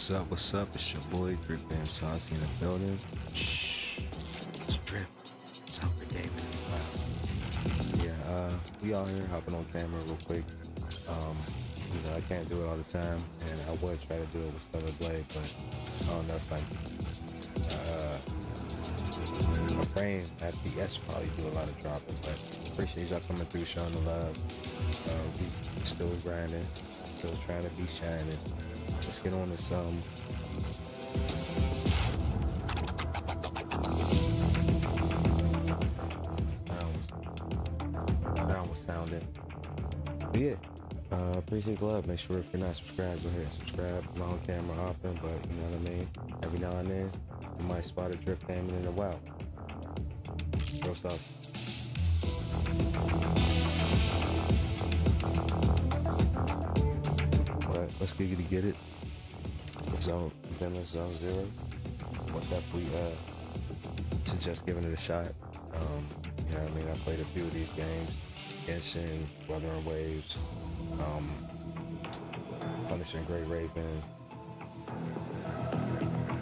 What's up? What's up? It's your boy Drip Bam Saucy in the building. Shh, it's Drip. It's Hunger David. Wow. Yeah, we all here hopping on camera real quick. I can't do it all the time, and I would try to do it with Stellar Blade, but I don't know if my frame at PS probably do a lot of dropping, but appreciate y'all coming through, showing the love. We still grinding, still trying to be shining. Let's get on this sound was sounding. But yeah, appreciate the love. Make sure if you're not subscribed, go ahead and subscribe. I'm on camera often, but you know what I mean? Every now and then, you might spot a drip cam in a while. Real stuff. Alright, let's get it. Zenless Zone Zero. What definitely suggest giving it a shot. You know what I mean? I played a few of these games. Genshin, Weather and Waves, Punisher, Great Raven,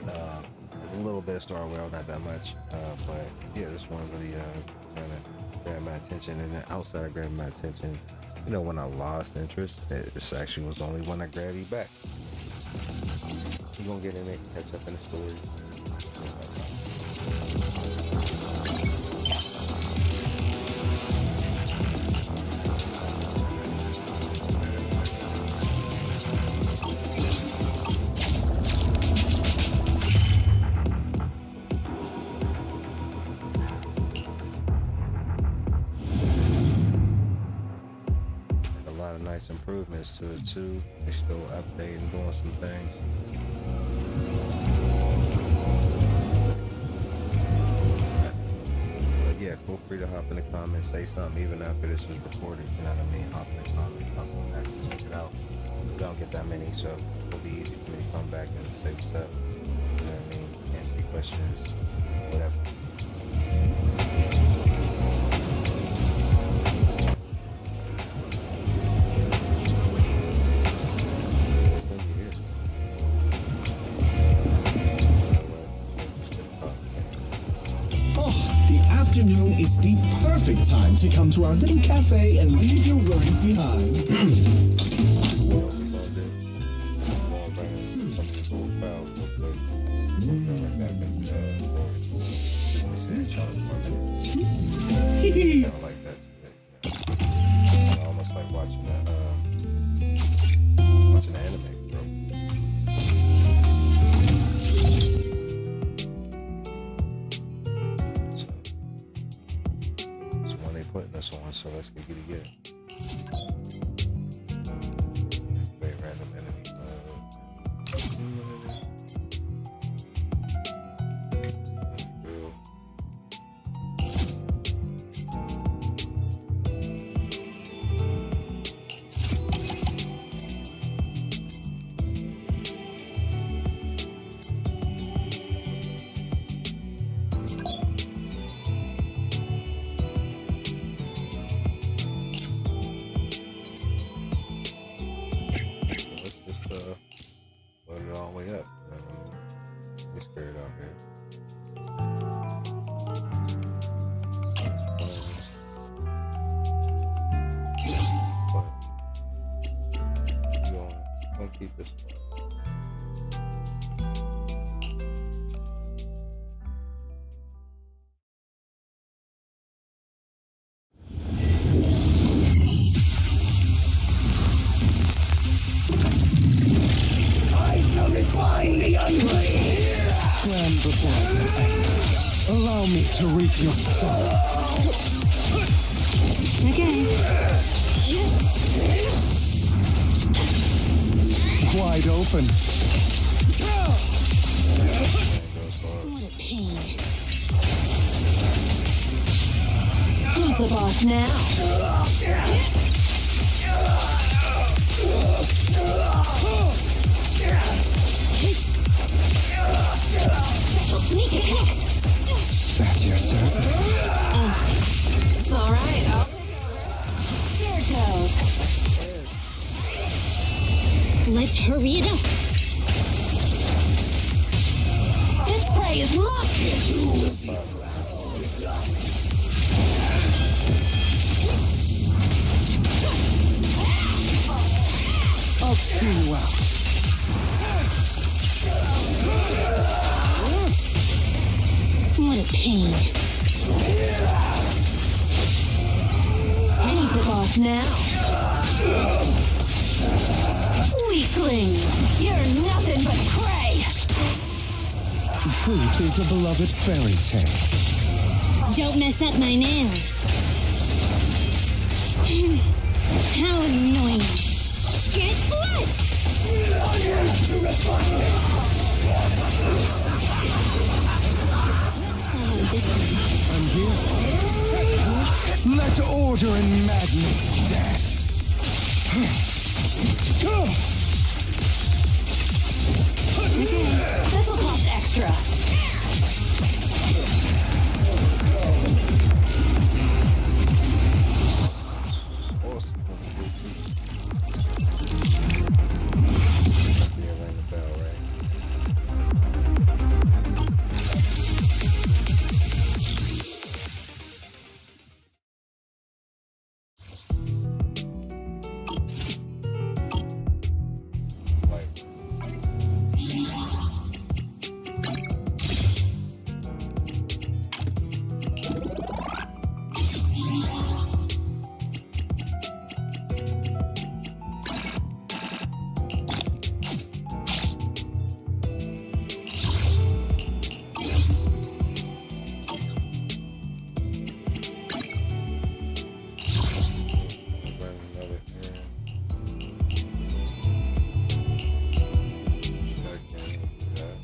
a little bit of Star Wars, not that much, but yeah, this one really kind of grabbed my attention. And then outside of grabbing my attention, you know, when I lost interest, this actually was the only one I grabbed you back. We're gonna get in it, catch up in the story. Nice improvements to it too. They're still updating, doing some things. But yeah, feel free to hop in the comments, say something even after this is recorded. You know what I mean? Hop in the comments, hop on back, check it out. We don't get that many, so it'll be easy for me to come back and say what's up. You know what I mean? Answer your questions, whatever. Afternoon is the perfect time to come to our little cafe and leave your worries behind. Almost like watching an anime, bro. Putting us on, so let's get it again. Very random enemy. Load it all the way up. Get scared out here. But I'll keep this one. Stand before your anger. Allow me to reap your soul. Okay. Wide open. What a pain. Who's the boss now? Special sneak attacks. At your service. It's all right. There it goes. Let's hurry it up. die as much! I'll see you out. What a pain. Who's the boss now? Weakling! You're nothing but prey! Truth is a beloved fairy tale. Don't mess up my nails. How annoying. Get flesh! This time. I'm here. Let order and madness dance. This'll cost extra. Yeah, ring the bell, right? Like, bring another in. Check in for that.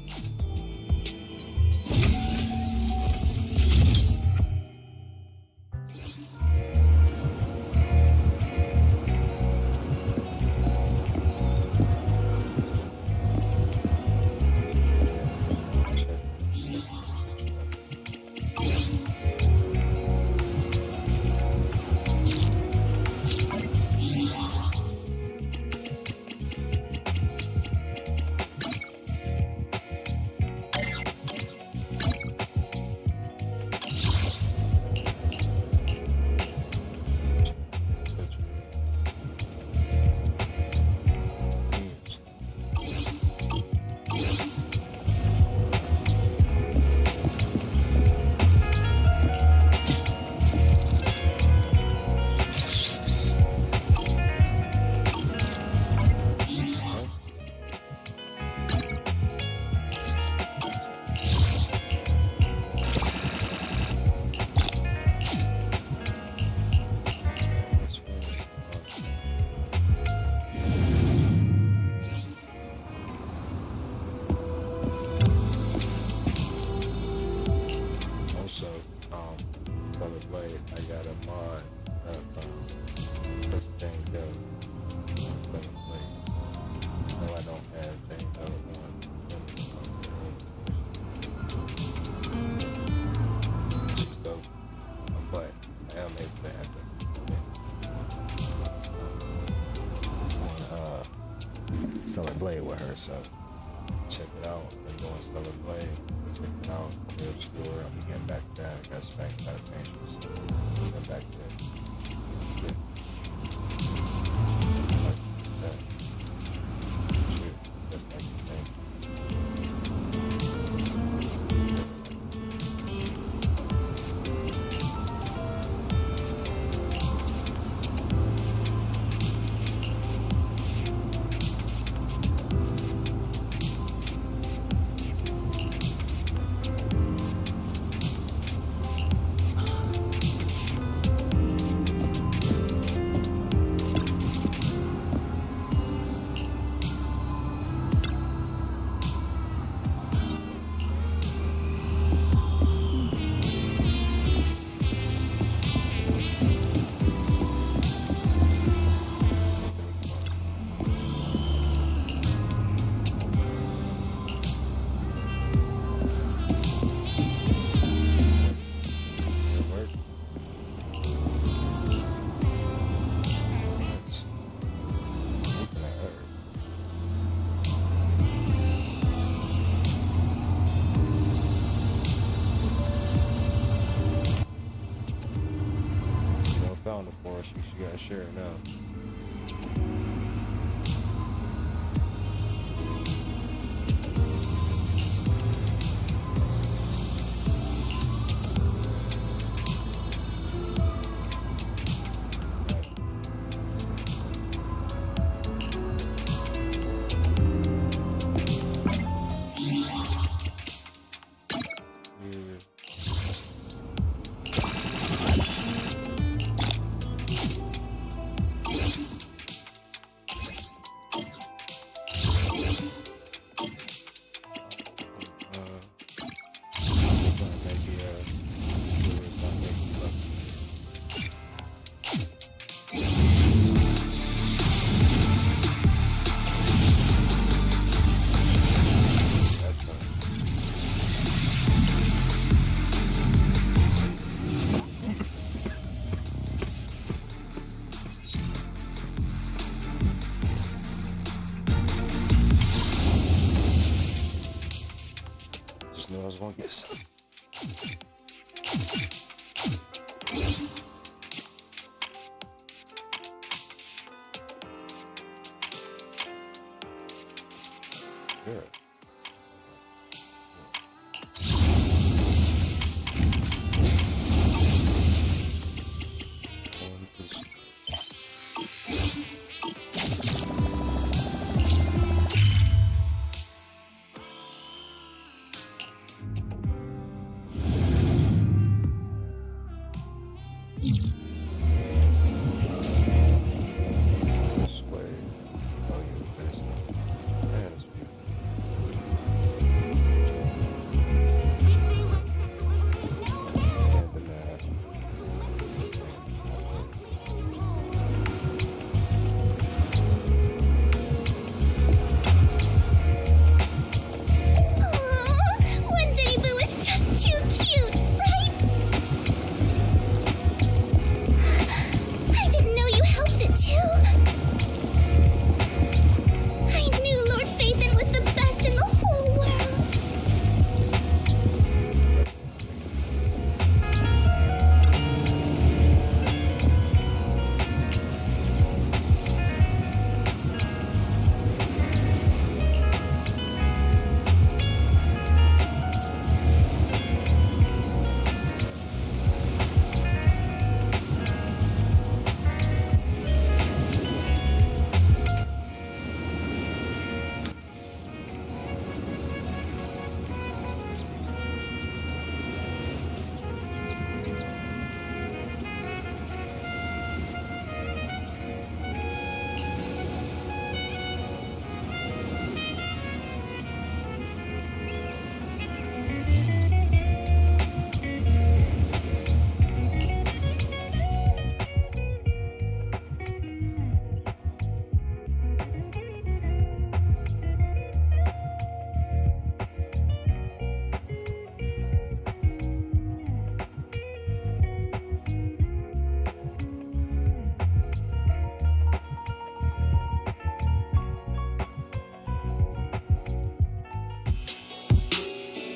Also, Color Blade, I got a mod of puts things up on Color Blade. No, I don't have things up on so, but I am able to have it on Stellar Blade with her, so check it out. I'm doing Stellar Blade. Check it out. Real explore. I'm getting back to that. I got spanked by the Panthers. Get back to that. Shit. Like that. Shit. Just like the thing. she gotta share it now. Knew I was gonna get some. Good.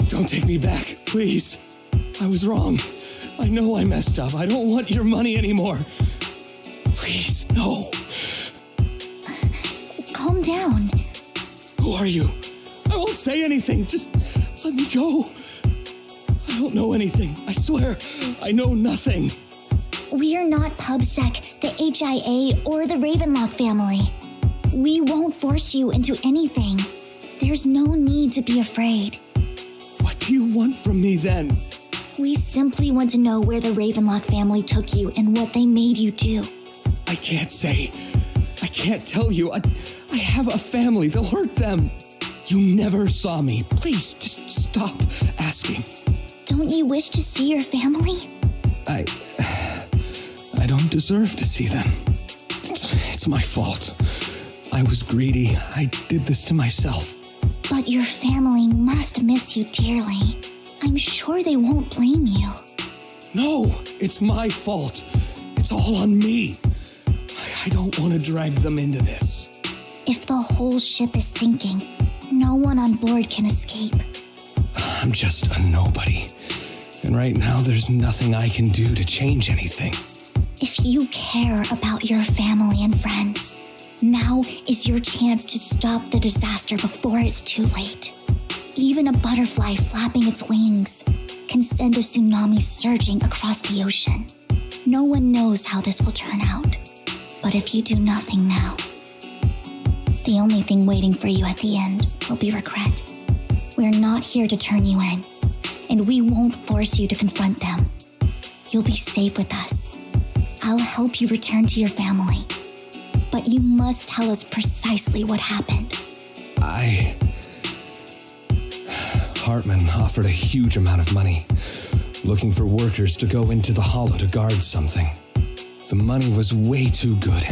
Don't take me back, please. I was wrong. I know I messed up. I don't want your money anymore. Please, no. Calm down. Who are you? I won't say anything. Just let me go. I don't know anything. I swear, I know nothing. We are not PubSec, the HIA, or the Ravenlock family. We won't force you into anything. There's no need to be afraid. What do you want from me then? We simply want to know where the Ravenlock family took you and what they made you do. I can't say. I can't tell you. I have a family. They'll hurt them. You never saw me. Please, just stop asking. Don't you wish to see your family? I don't deserve to see them. It's my fault. I was greedy. I did this to myself. But your family must miss you dearly. I'm sure they won't blame you. No, it's my fault. It's all on me. I don't want to drag them into this. If the whole ship is sinking, no one on board can escape. I'm just a nobody. And right now, there's nothing I can do to change anything. If you care about your family and friends, now is your chance to stop the disaster before it's too late. Even a butterfly flapping its wings can send a tsunami surging across the ocean. No one knows how this will turn out. But if you do nothing now, the only thing waiting for you at the end will be regret. We're not here to turn you in, and we won't force you to confront them. You'll be safe with us. I'll help you return to your family. But you must tell us precisely what happened. Hartman offered a huge amount of money, looking for workers to go into the hollow to guard something. The money was way too good.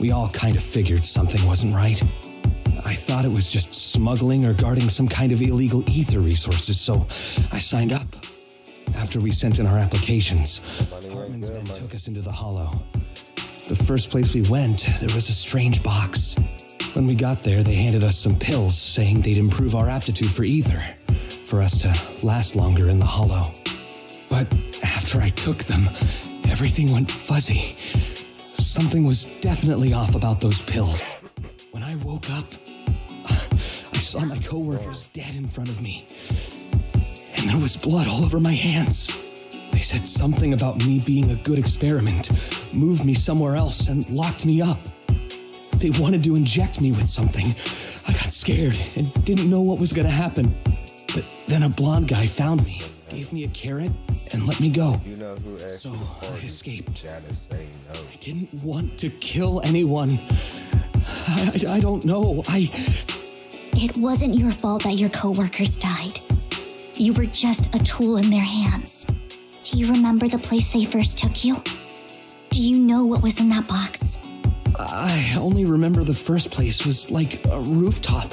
We all kind of figured something wasn't right. I thought it was just smuggling or guarding some kind of illegal ether resources, so I signed up. After we sent in our applications, Hartman's men took us into the hollow. The first place we went, there was a strange box. When we got there, they handed us some pills saying they'd improve our aptitude for ether, for us to last longer in the hollow. But after I took them, everything went fuzzy. Something was definitely off about those pills. When I woke up, I saw my coworkers dead in front of me. And there was blood all over my hands. They said something about me being a good experiment, moved me somewhere else, and locked me up. They wanted to inject me with something. I got scared and didn't know what was gonna happen. But then a blonde guy found me, gave me a carrot, and let me go. So I escaped. I didn't want to kill anyone. I don't know. It wasn't your fault that your coworkers died. You were just a tool in their hands. Do you remember the place they first took you? Do you know what was in that box? I only remember the first place was like a rooftop.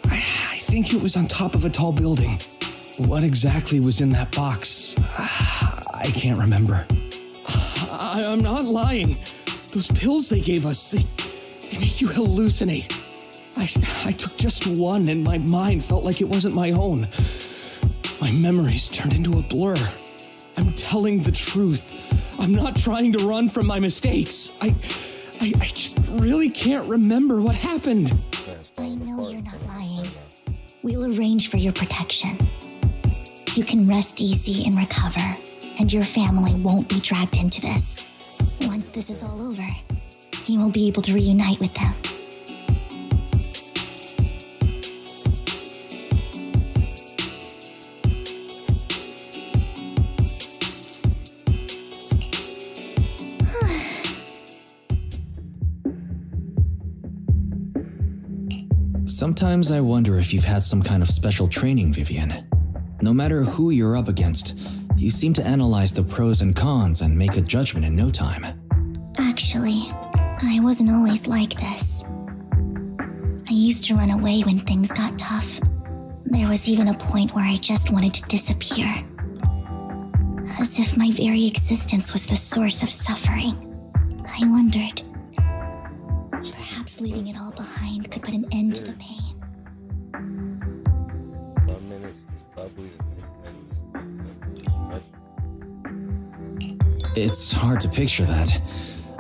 I think it was on top of a tall building. What exactly was in that box? I can't remember. I'm not lying. Those pills they gave us, they make you hallucinate. I took just one and my mind felt like it wasn't my own. My memories turned into a blur. I'm telling the truth. I'm not trying to run from my mistakes. I just really can't remember what happened. I know you're not lying. We'll arrange for your protection. You can rest easy and recover, and your family won't be dragged into this. Once this is all over, you will be able to reunite with them. Sometimes I wonder if you've had some kind of special training, Vivian. No matter who you're up against, you seem to analyze the pros and cons and make a judgment in no time. Actually, I wasn't always like this. I used to run away when things got tough. There was even a point where I just wanted to disappear. As if my very existence was the source of suffering. I wondered, perhaps leaving it all behind could put an end to the pain. It's hard to picture that.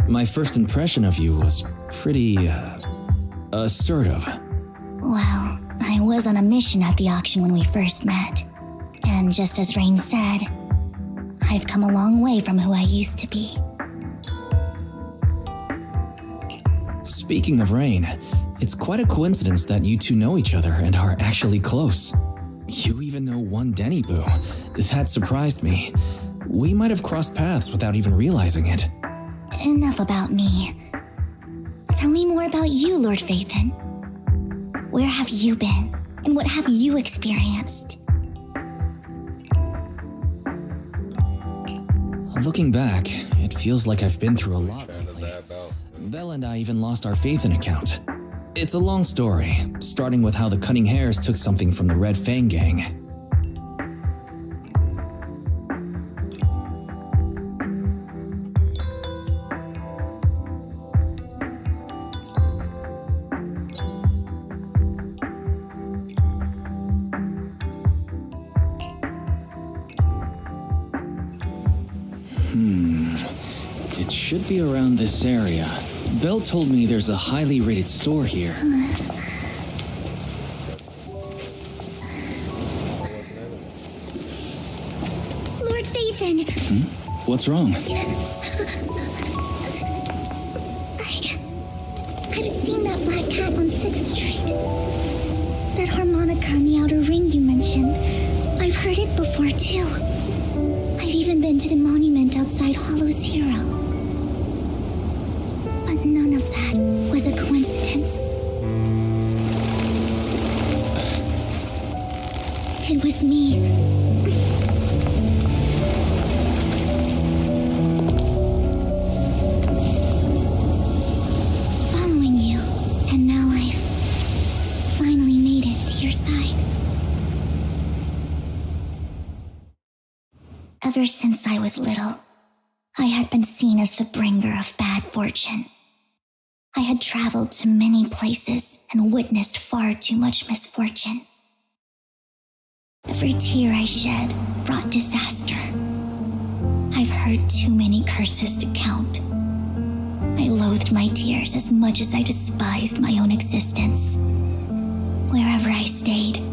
My first impression of you was pretty, assertive. Well, I was on a mission at the auction when we first met. And just as Rain said, I've come a long way from who I used to be. Speaking of Rain, it's quite a coincidence that you two know each other and are actually close. You even know one Denny Boo. That surprised me. We might have crossed paths without even realizing it. Enough about me. Tell me more about you, Lord Phaethon. Where have you been, and what have you experienced? Looking back, it feels like I've been through a lot lately. Belle and I even lost our Phaethon account. It's a long story, starting with how the Cunning Hares took something from the Red Fang gang. should be around this area. Belle told me there's a highly rated store here. Lord Phaethon! What's wrong? I've seen that black cat on 6th Street. That harmonica in the outer ring you mentioned. I've heard it before, too. I've even been to the monument outside Hollow Zero. But none of that was a coincidence. It was me. Following you, and now I've finally made it to your side. Ever since I was little, I had been seen as the bringer of bad fortune. I had traveled to many places and witnessed far too much misfortune. Every tear I shed brought disaster. I've heard too many curses to count. I loathed my tears as much as I despised my own existence. Wherever I stayed,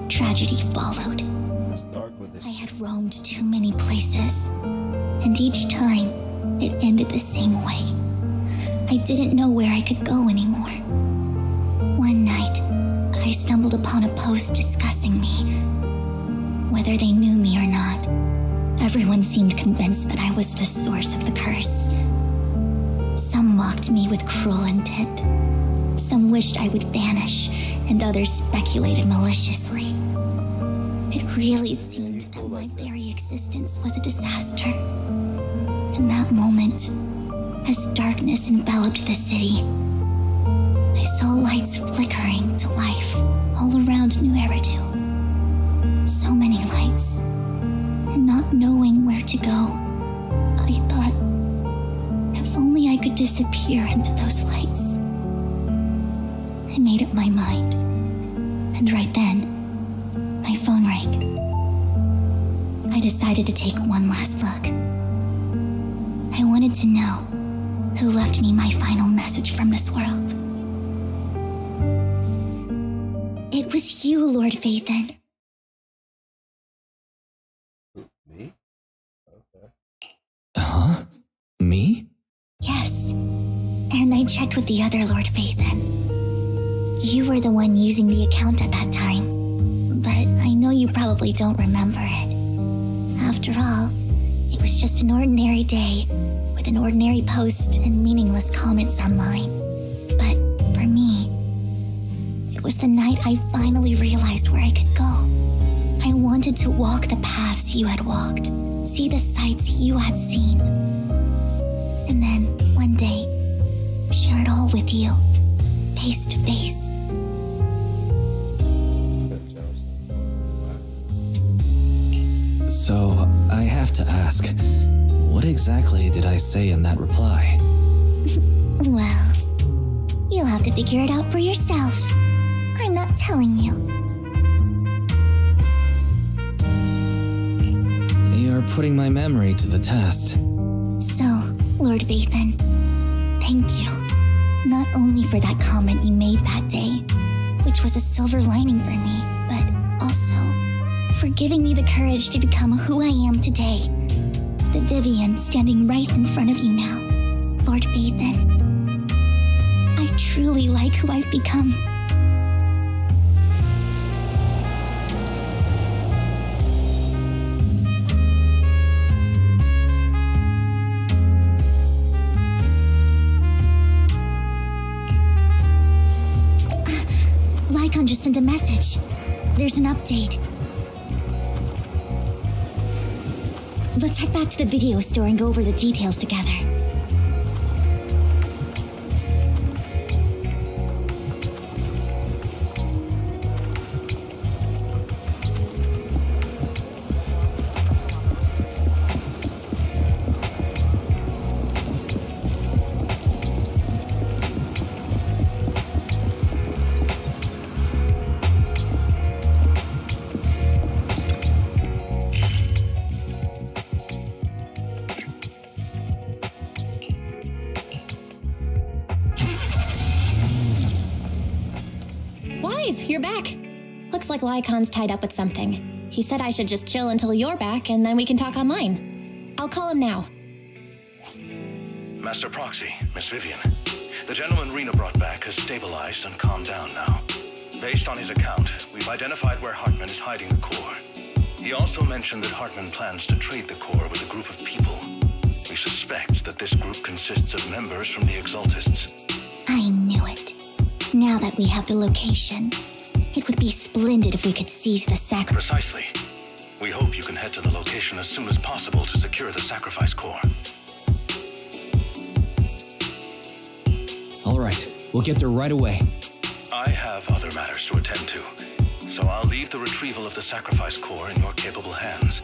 tragedy followed. I had roamed too many places, and each time it ended the same way. I didn't know where I could go anymore. One night, I stumbled upon a post discussing me. Whether they knew me or not, everyone seemed convinced that I was the source of the curse. Some mocked me with cruel intent. Some wished I would vanish, and others speculated maliciously. It really seemed that my very existence was a disaster. In that moment, as darkness enveloped the city, I saw lights flickering to life all around New Eridu. So many lights, and not knowing where to go, I thought, if only I could disappear into those lights. I made up my mind, and right then, my phone rang. I decided to take one last look. I wanted to know who left me my final message from this world. It was you, Lord Phaethon. Me? Okay. Huh? Me? Yes, and I checked with the other Lord Phaethon. You were the one using the account at that time, but I know you probably don't remember it. After all, it was just an ordinary day with an ordinary post and meaningless comments online. But for me, it was the night I finally realized where I could go. I wanted to walk the paths you had walked, see the sights you had seen. And then, one day, share it all with you, face to face. So, I have to ask, what exactly did I say in that reply? Well, you'll have to figure it out for yourself. I'm not telling you. You're putting my memory to the test. So, Lord Phaethon, thank you. Not only for that comment you made that day, which was a silver lining for me, but also for giving me the courage to become who I am today. The Vivian standing right in front of you now. Lord Phaethon, I truly like who I've become. Lycon just sent a message. There's an update. Let's head back to the video store and go over the details together. Surprise! You're back! Looks like Lycon's tied up with something. He said I should just chill until you're back, and then we can talk online. I'll call him now. Master Proxy, Miss Vivian. The gentleman Rena brought back has stabilized and calmed down now. Based on his account, we've identified where Hartman is hiding the core. He also mentioned that Hartman plans to trade the core with a group of people. We suspect that this group consists of members from the Exaltists. I knew it. Now that we have the location, it would be splendid if we could seize the sacrifice. Precisely. We hope you can head to the location as soon as possible to secure the sacrifice core. All right, we'll get there right away. I have other matters to attend to, so I'll leave the retrieval of the sacrifice core in your capable hands.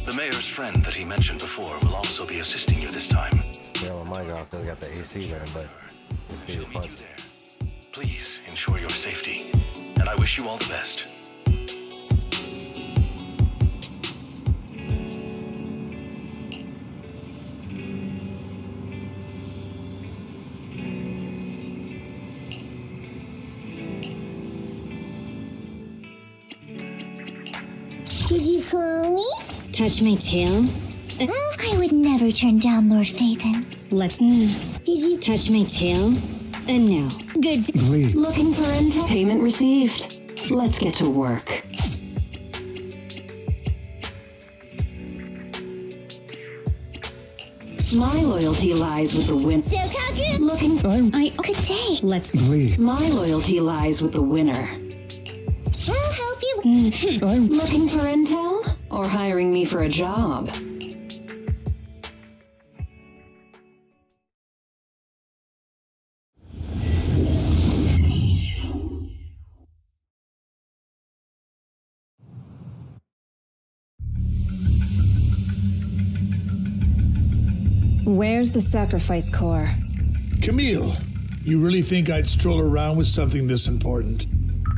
The mayor's friend that he mentioned before will also be assisting you this time. Yeah, well, my God, because I got the AC running, but it's She'll pretty meet fun. you there. Please ensure your safety, and I wish you all the best. Did you call me? Touch my tail? I would never turn down Lord Phaethon. Let's. Did you Touch my tail? No. Good. Please. Looking for intel? Payment received. Let's get to work. My loyalty lies with the winner. Sokaku! Looking. Good day. Let's. Please. My loyalty lies with the winner. I'll help you. Looking for intel? Or hiring me for a job? Where's the sacrifice core? Camille, you really think I'd stroll around with something this important?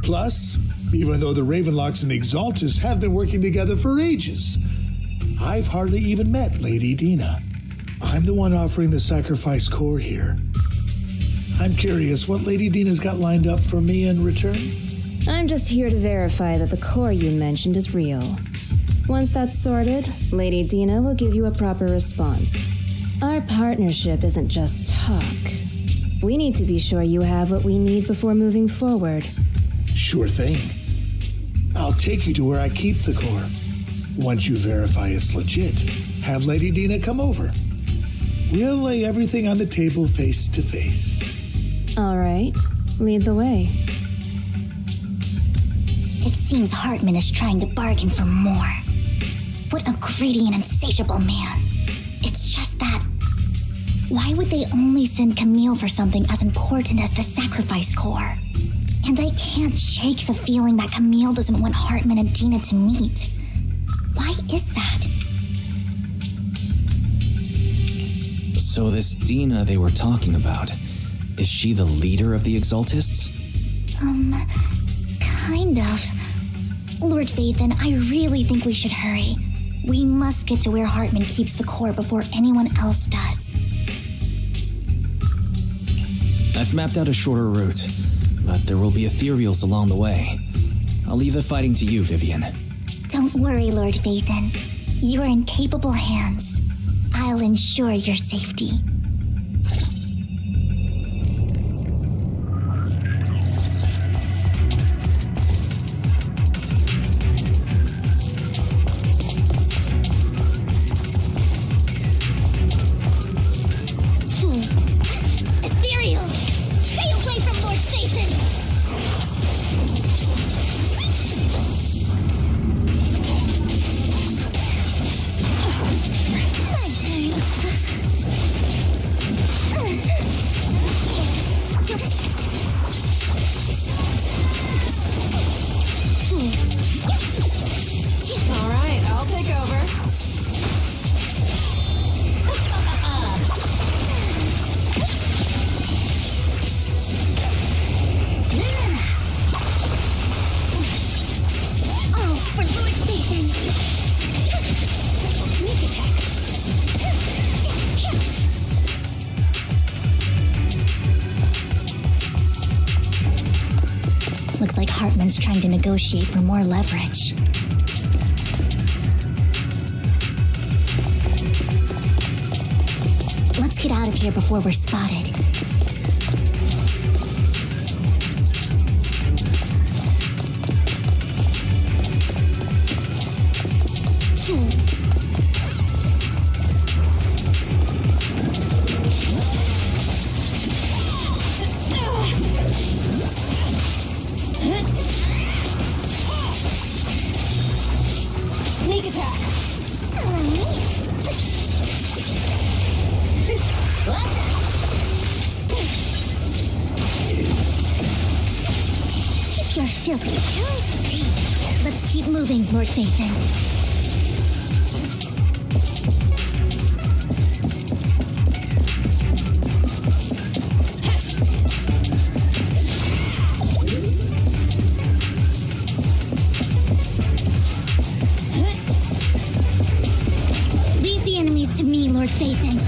Plus, even though the Ravenlocks and the Exaltists have been working together for ages, I've hardly even met Lady Dina. I'm the one offering the sacrifice core here. I'm curious what Lady Dina's got lined up for me in return? I'm just here to verify that the core you mentioned is real. Once that's sorted, Lady Dina will give you a proper response. Our partnership isn't just talk. We need to be sure you have what we need before moving forward. Sure thing. I'll take you to where I keep the core. Once you verify it's legit, have Lady Dina come over. We'll lay everything on the table face to face. All right, lead the way. It seems Hartman is trying to bargain for more. What a greedy and insatiable man. It's just that... Why would they only send Camille for something as important as the sacrifice core? And I can't shake the feeling that Camille doesn't want Hartman and Dina to meet. Why is that? So this Dina they were talking about, is she the leader of the Exaltists? Kind of. Lord Phaethon, I really think we should hurry. We must get to where Hartman keeps the core before anyone else does. I've mapped out a shorter route, but there will be ethereals along the way. I'll leave the fighting to you, Vivian. Don't worry, Lord Phaethon. You are in capable hands. I'll ensure your safety. Ethereal! Stay away from Lord Phaethon! All right, I'll take over. Oh, for Lord Phaethon! Looks like Hartman's trying to negotiate for more leverage. Let's get out of here before we're spotted. Sneak attack! Keep your filthy paws. Let's keep moving, Lord Phaethon. Leave the enemies to me, Lord Phaethon.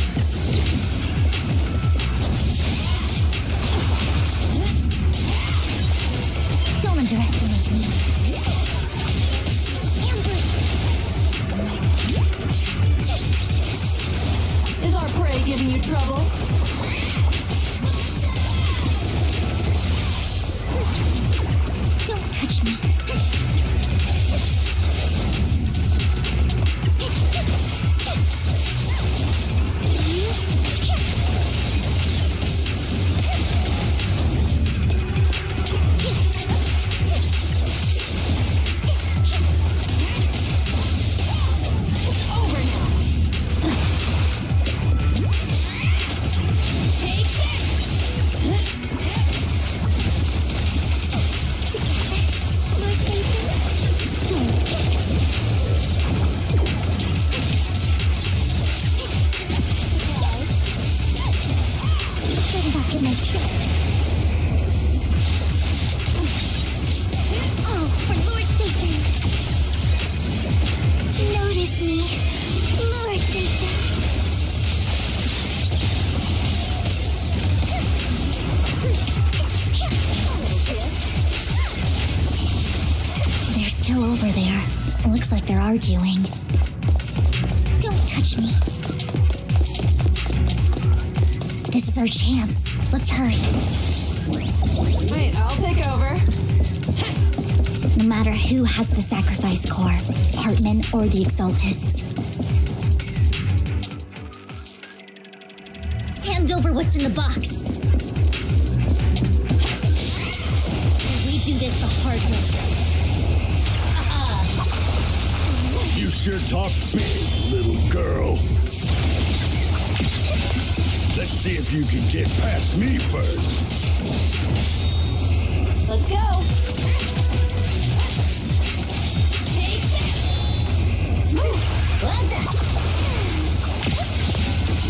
Don't underestimate me. Ambush! Is our prey giving you trouble? Don't touch me. Oh, for Lord Phaethon. Notice me, Lord Phaethon. They're still over there. Looks like they're arguing. Don't touch me. This is our chance. Let's hurry. Wait, I'll take over. No matter who has the sacrifice core, Hartman or the Exaltists. Hand over what's in the box. We do this the hard way. You sure talk big, little girl. Let's see if you can get past me first. Let's go!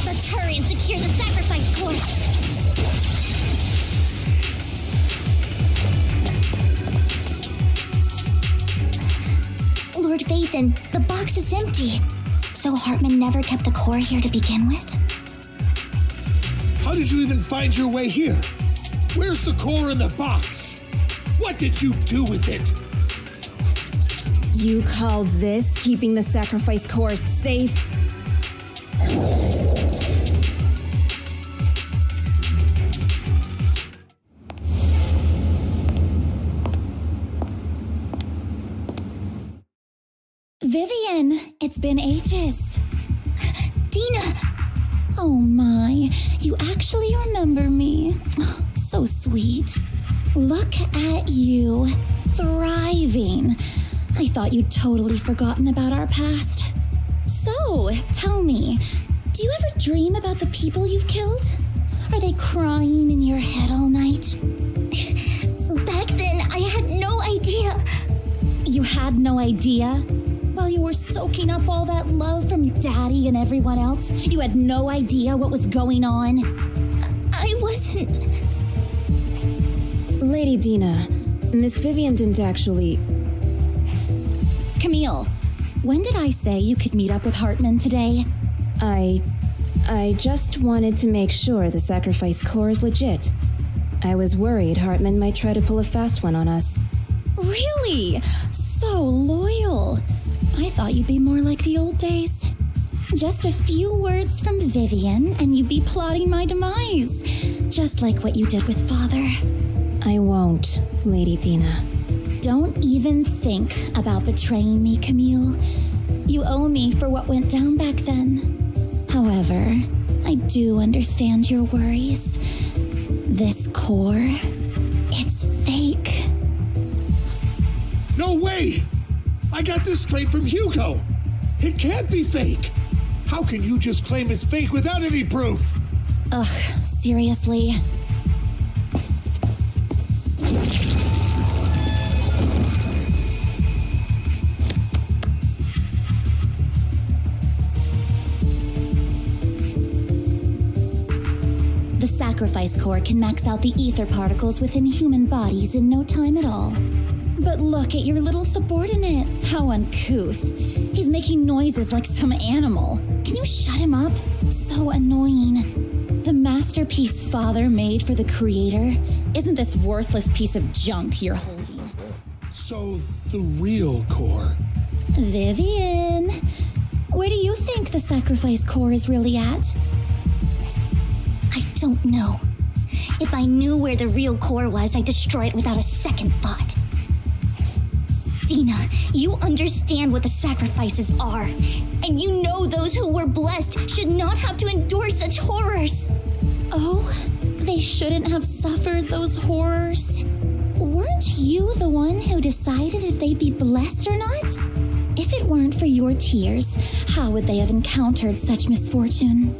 Let's hurry and secure the sacrifice core. Lord Phaethon, the box is empty. So Hartman never kept the core here to begin with? How did you even find your way here? Where's the core in the box? What did you do with it? You call this keeping the sacrifice core safe? Vivian, it's been ages. Dina! Oh my, you actually remember me. So sweet. Look at you, thriving. I thought you'd totally forgotten about our past. So, tell me, do you ever dream about the people you've killed? Are they crying in your head all night? Back then, I had no idea. You had no idea? While you were soaking up all that love from your daddy and everyone else, you had no idea what was going on? I wasn't... Lady Dina, Miss Vivian didn't actually... Camille, when did I say you could meet up with Hartman today? I just wanted to make sure the sacrifice core is legit. I was worried Hartman might try to pull a fast one on us. Really? So loyal. I thought you'd be more like the old days. Just a few words from Vivian and you'd be plotting my demise. Just like what you did with Father. I won't, Lady Dina. Don't even think about betraying me, Camille. You owe me for what went down back then. However, I do understand your worries. This core, it's fake. No way! I got this straight from Hugo. It can't be fake. How can you just claim it's fake without any proof? Ugh, seriously. The sacrifice core can max out the ether particles within human bodies in no time at all. But look at your little subordinate. How uncouth. He's making noises like some animal. Can you shut him up? So annoying. The masterpiece Father made for the Creator isn't this worthless piece of junk you're holding. So, the real core. Vivian, where do you think the sacrifice core is really at? I don't know. If I knew where the real core was, I'd destroy it without a second thought. Dina, you understand what the sacrifices are, and you know those who were blessed should not have to endure such horrors. Oh, they shouldn't have suffered those horrors. Weren't you the one who decided if they'd be blessed or not? If it weren't for your tears, how would they have encountered such misfortune?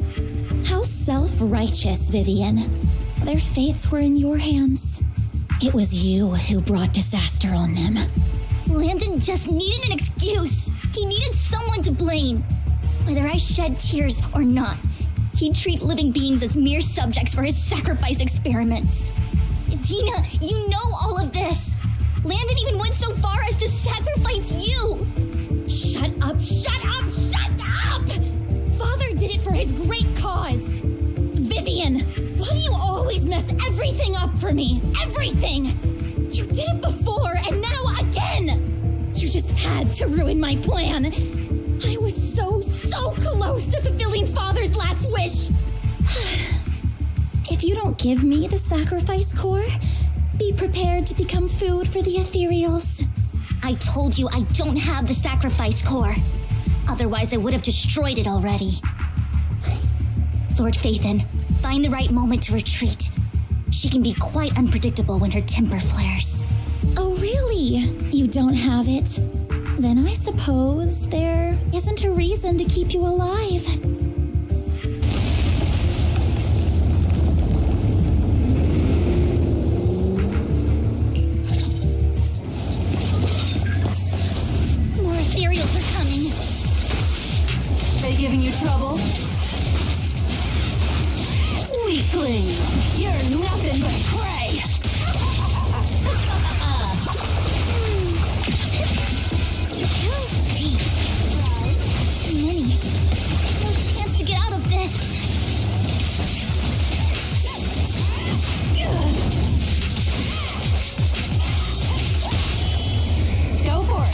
How self-righteous, Vivian. Their fates were in your hands. It was you who brought disaster on them. Landon just needed an excuse. He needed someone to blame. Whether I shed tears or not, he'd treat living beings as mere subjects for his sacrifice experiments. Dina, you know all of this. Landon even went so far as to sacrifice you. Shut up, shut up, shut up! Father did it for his great cause. Vivian, why do you always mess everything up for me? Everything! You did it before, and now again! You just had to ruin my plan. I was so close to fulfilling Father's last wish. If you don't give me the sacrifice core, be prepared to become food for the ethereals. I told you I don't have the sacrifice core. Otherwise, I would have destroyed it already. Lord Phaethon, find the right moment to retreat. She can be quite unpredictable when her temper flares. Oh, really? You don't have it? Then I suppose there isn't a reason to keep you alive. More ethereals are coming. They giving you trouble? Weakling, you're nothing but prey. Too many. No chance to get out of this. Go for it.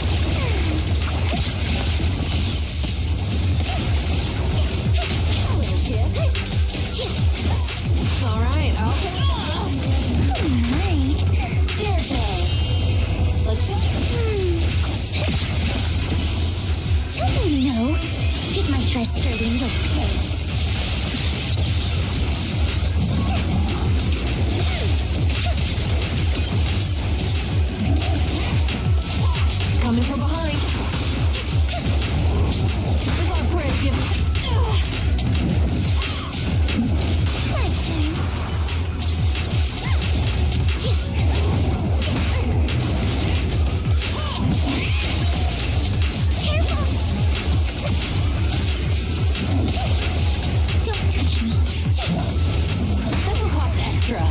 All right, I'll take it. Your turn. Let's go. Don't you know? Get my dress dirty and you'll pay. Coming from behind. This is our prayer given. Don't touch me. This will cost extra.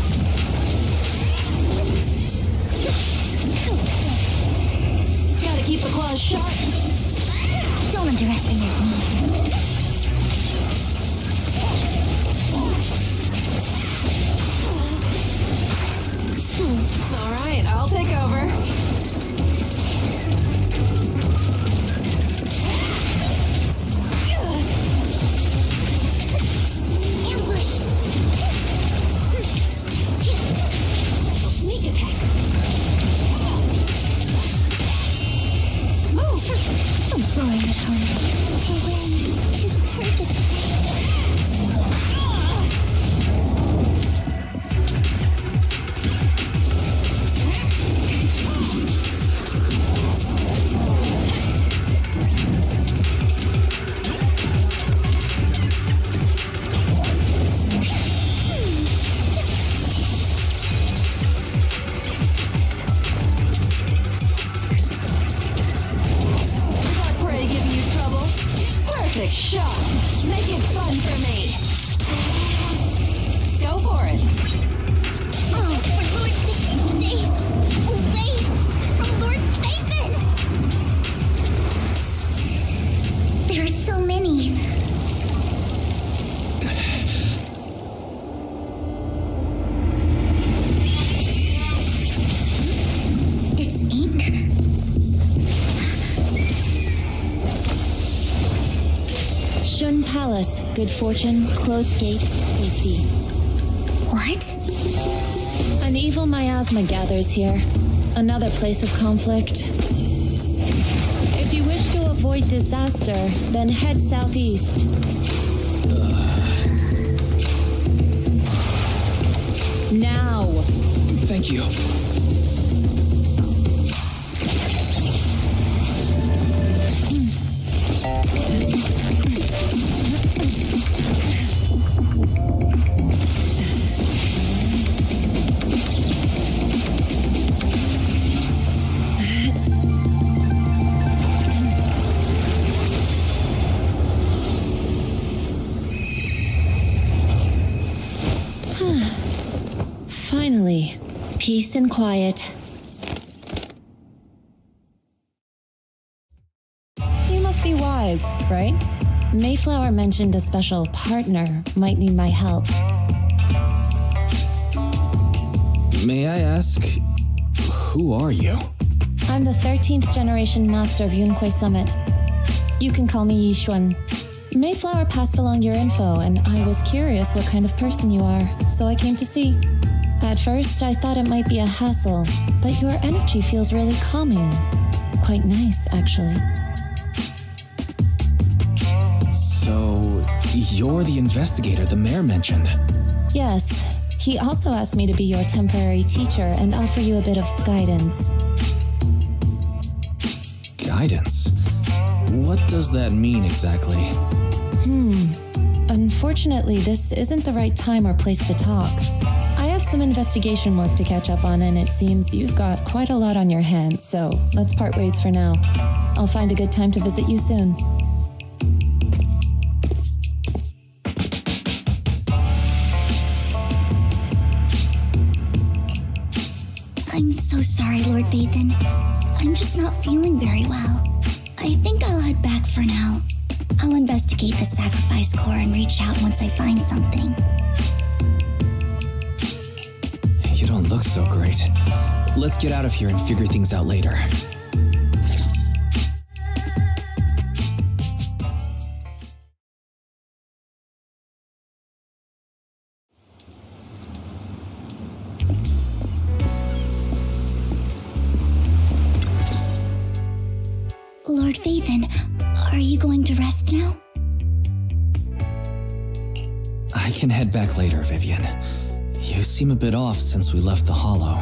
Gotta keep the claws sharp. Don't underestimate me. All right, I'll take over. Ambush! Sneak attack. Move! A boring opponent. A win is perfect. Prey giving you trouble? Perfect shot. Make it fun for me. Go for it. Oh, for Lord Stay away from Lord Nathan! There are so many. It's ink. Shun Palace, good fortune, closed gate, safety. What? An evil miasma gathers here. Another place of conflict. If you wish to avoid disaster, then head southeast. Now! Thank you. Finally, peace and quiet. You must be wise, right? Mayflower mentioned a special partner might need my help. May I ask, who are you? I'm the 13th generation master of Yunque Summit. You can call me Yishuan. Mayflower passed along your info, and I was curious what kind of person you are, so I came to see. At first, I thought it might be a hassle, but your energy feels really calming. Quite nice, actually. So, you're the investigator the mayor mentioned. Yes, he also asked me to be your temporary teacher and offer you a bit of guidance. Guidance? What does that mean exactly? Unfortunately, this isn't the right time or place to talk. I have some investigation work to catch up on, and it seems you've got quite a lot on your hands, so let's part ways for now. I'll find a good time to visit you soon. I'm so sorry, Lord Vathan. I'm just not feeling very well. I think I'll head back for now. I'll investigate the sacrifice core and reach out once I find something. You don't look so great. Let's get out of here and figure things out later. Lord Vathan, are you going to rest now? I can head back later, Vivian. You seem a bit off since we left the Hollow.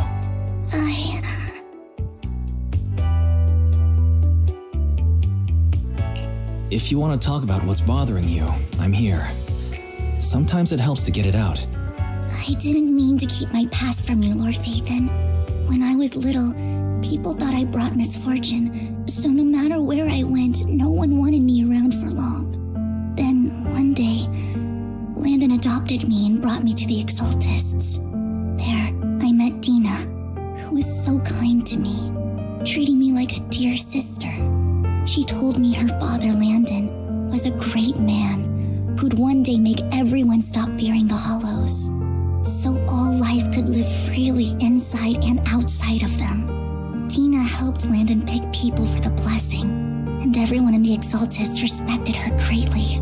If you want to talk about what's bothering you, I'm here. Sometimes it helps to get it out. I didn't mean to keep my past from you, Lord Vathan. When I was little, people thought I brought misfortune, so no matter where I went, no one wanted me around for long. Then, one day, Landon adopted me and brought me to the Exaltists. There, I met Dina, who was so kind to me, treating me like a dear sister. She told me her father, Landon, was a great man who'd one day make everyone stop fearing the Hollows. so all life could live freely inside and outside of them. Dina helped Landon pick people for the blessing, and everyone in the Exaltists respected her greatly.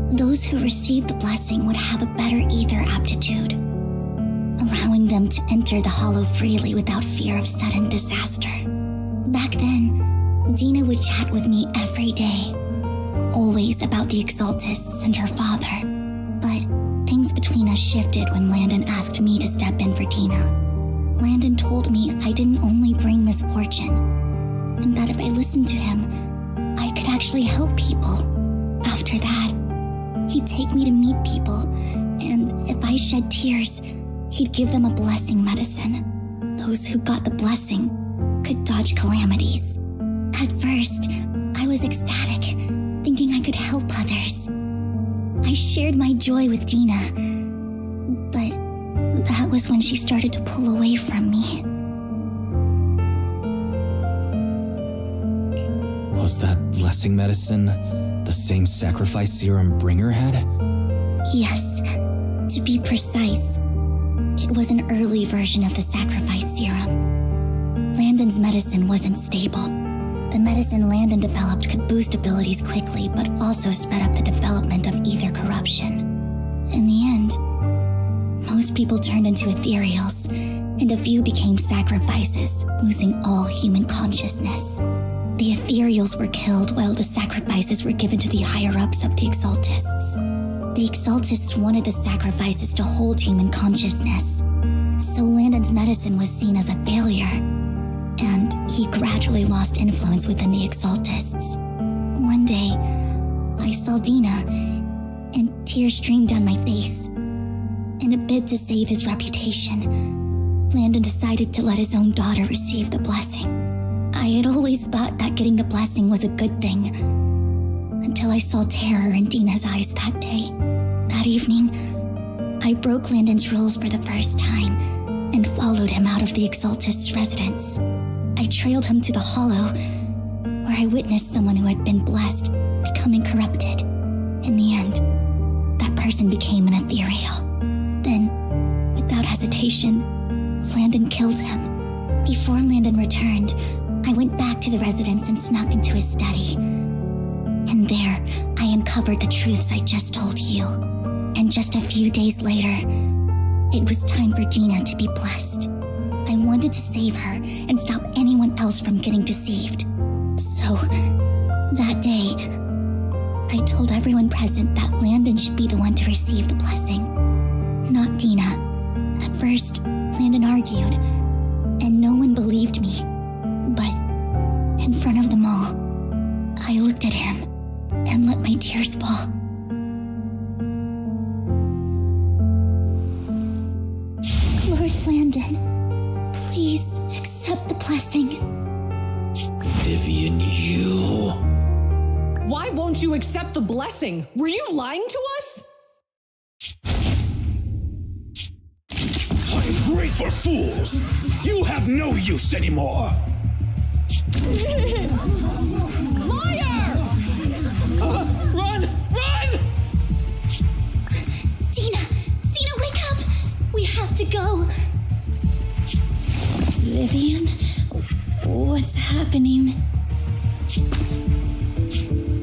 Those who received the blessing would have a better ether aptitude, allowing them to enter the hollow freely without fear of sudden disaster. Back then, Dina would chat with me every day, always about the Exaltists and her father. But things between us shifted when Landon asked me to step in for Dina. Landon told me I didn't only bring misfortune, and that if I listened to him, I could actually help people. After that, he'd take me to meet people, and if I shed tears, he'd give them a blessing medicine. Those who got the blessing could dodge calamities. At first, I was ecstatic, thinking I could help others. I shared my joy with Dina, but that was when she started to pull away from me. Was that blessing medicine the same sacrifice serum Bringer had? Yes, to be precise, it was an early version of the sacrifice serum. Landon's medicine wasn't stable. The medicine Landon developed could boost abilities quickly, but also sped up the development of ether corruption. In the end, most people turned into ethereals, and a few became sacrifices, losing all human consciousness. The ethereals were killed while the sacrifices were given to the higher-ups of the Exaltists. The Exaltists wanted the sacrifices to hold human consciousness, so Landon's medicine was seen as a failure, and he gradually lost influence within the Exaltists. One day, I saw Dina, and tears streamed down my face. In a bid to save his reputation, Landon decided to let his own daughter receive the blessing. I had always thought that getting the blessing was a good thing, until I saw terror in Dina's eyes that day. That evening, I broke Landon's rules for the first time and followed him out of the Exaltist's residence. I trailed him to the Hollow, where I witnessed someone who had been blessed becoming corrupted. In the end, that person became an ethereal. Then, without hesitation, Landon killed him. Before Landon returned, I went back to the residence and snuck into his study. And there, I uncovered the truths I just told you. And just a few days later, it was time for Dina to be blessed. I wanted to save her and stop anyone else from getting deceived. So, that day, I told everyone present that Landon should be the one to receive the blessing, not Dina. At first, Landon argued, and no one believed me. But, in front of them all, I looked at him and let my tears fall. Lord Landon, please accept the blessing. Vivian, you... Why won't you accept the blessing? Were you lying to us? I'm great for fools! You have no use anymore! Liar! Run! Run! Dina, wake up! We have to go. Vivian, what's happening?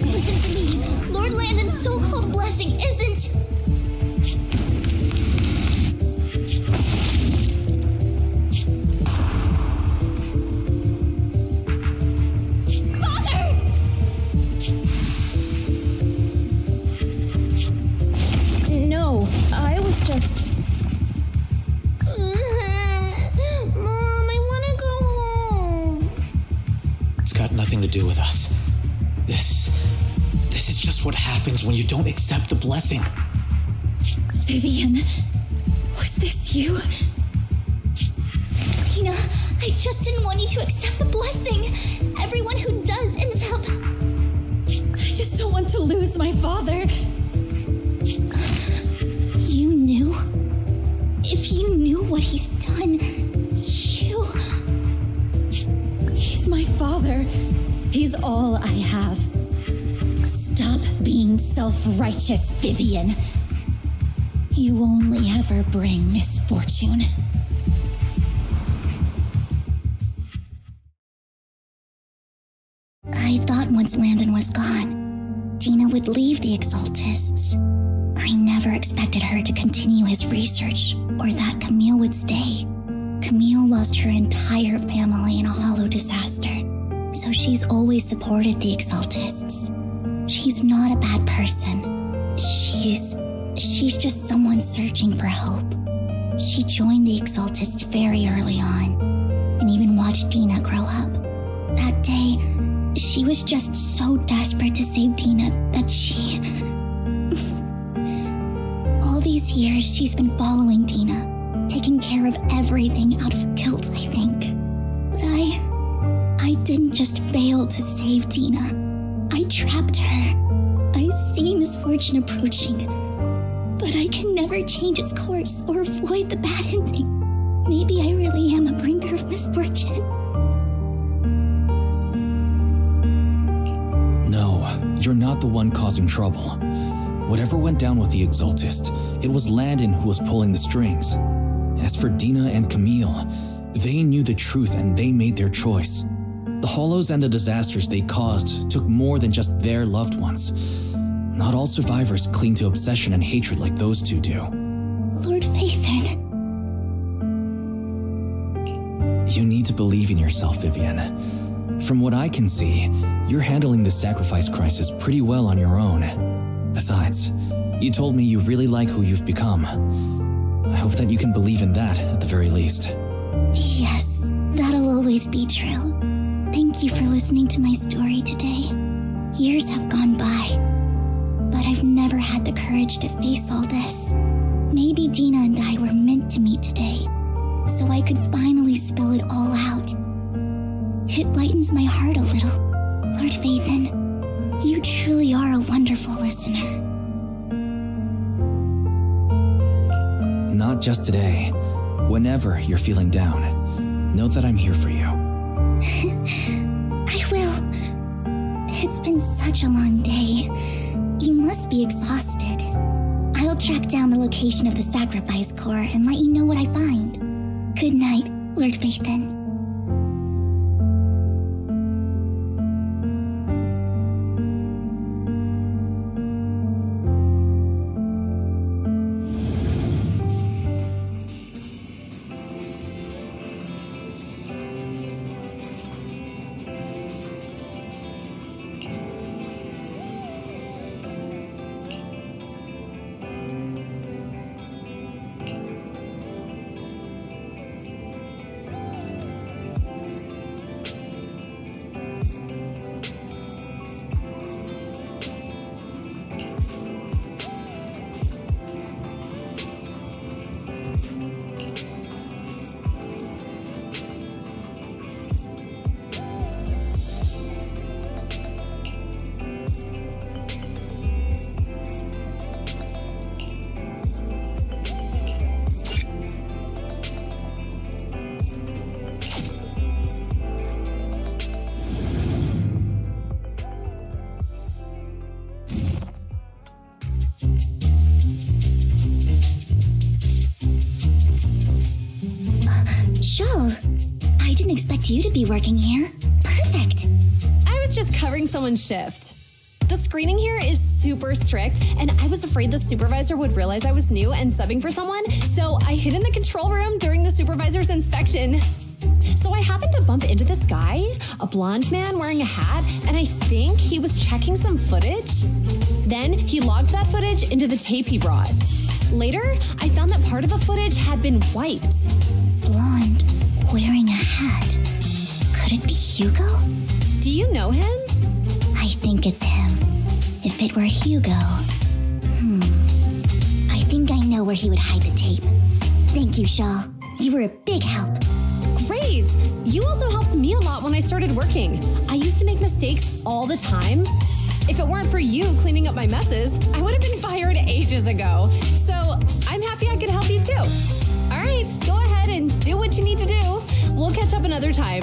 Listen to me. Lord Landon's so-called blessing isn't... No, I was just... Mom, I want to go home. It's got nothing to do with us. This is just what happens when you don't accept the blessing. Vivian, was this you? Dina, I just didn't want you to accept the blessing. Everyone who does ends up... I just don't want to lose my father. You knew? If you knew what he's done, you... He's my father. He's all I have. Stop being self-righteous, Vivian. You only ever bring misfortune. I thought once Landon was gone, Dina would leave the Exaltists. I never expected her to continue his research, or that Camille would stay. Camille lost her entire family in a hollow disaster, so she's always supported the Exaltists. She's not a bad person. She's just someone searching for hope. She joined the Exaltists very early on, and even watched Dina grow up. That day, she was just so desperate to save Dina that she... All these years, she's been following Dina, taking care of everything out of guilt, I think. But I didn't just fail to save Dina. I trapped her. I see misfortune approaching, but I can never change its course or avoid the bad ending. Maybe I really am a bringer of misfortune. No, you're not the one causing trouble. Whatever went down with the Exaltist, it was Landon who was pulling the strings. As for Dina and Camille, they knew the truth and they made their choice. The hollows and the disasters they caused took more than just their loved ones. Not all survivors cling to obsession and hatred like those two do. Lord Phaethon. You need to believe in yourself, Vivian. From what I can see, you're handling the sacrifice crisis pretty well on your own. Besides, you told me you really like who you've become. I hope that you can believe in that at the very least. Yes, that'll always be true. Thank you for listening to my story today. Years have gone by, but I've never had the courage to face all this. Maybe Dina and I were meant to meet today, so I could finally spill it all out. It lightens my heart a little. Lord Phaethon, you truly are a wonderful listener. Not just today. Whenever you're feeling down, know that I'm here for you. I will. It's been such a long day. You must be exhausted. I'll track down the location of the sacrifice core and let you know what I find. Good night, Lord Phaethon. I didn't expect you to be working here. Perfect. I was just covering someone's shift. The screening here is super strict, and I was afraid the supervisor would realize I was new and subbing for someone, so I hid in the control room during the supervisor's inspection. So I happened to bump into this guy, a blonde man wearing a hat, and I think he was checking some footage. Then he logged that footage into the tape he brought. Later, I found that part of the footage had been wiped. Blonde, wearing a hat. Could it be Hugo? Do you know him? I think it's him. If it were Hugo... I think I know where he would hide the tape. Thank you, Shaw. You were a big help. Great! You also helped me a lot when I started working. I used to make mistakes all the time. If it weren't for you cleaning up my messes, I would have been fired ages ago. So I'm happy I could help you too. All right, go ahead and do what you need to do. We'll catch up another time.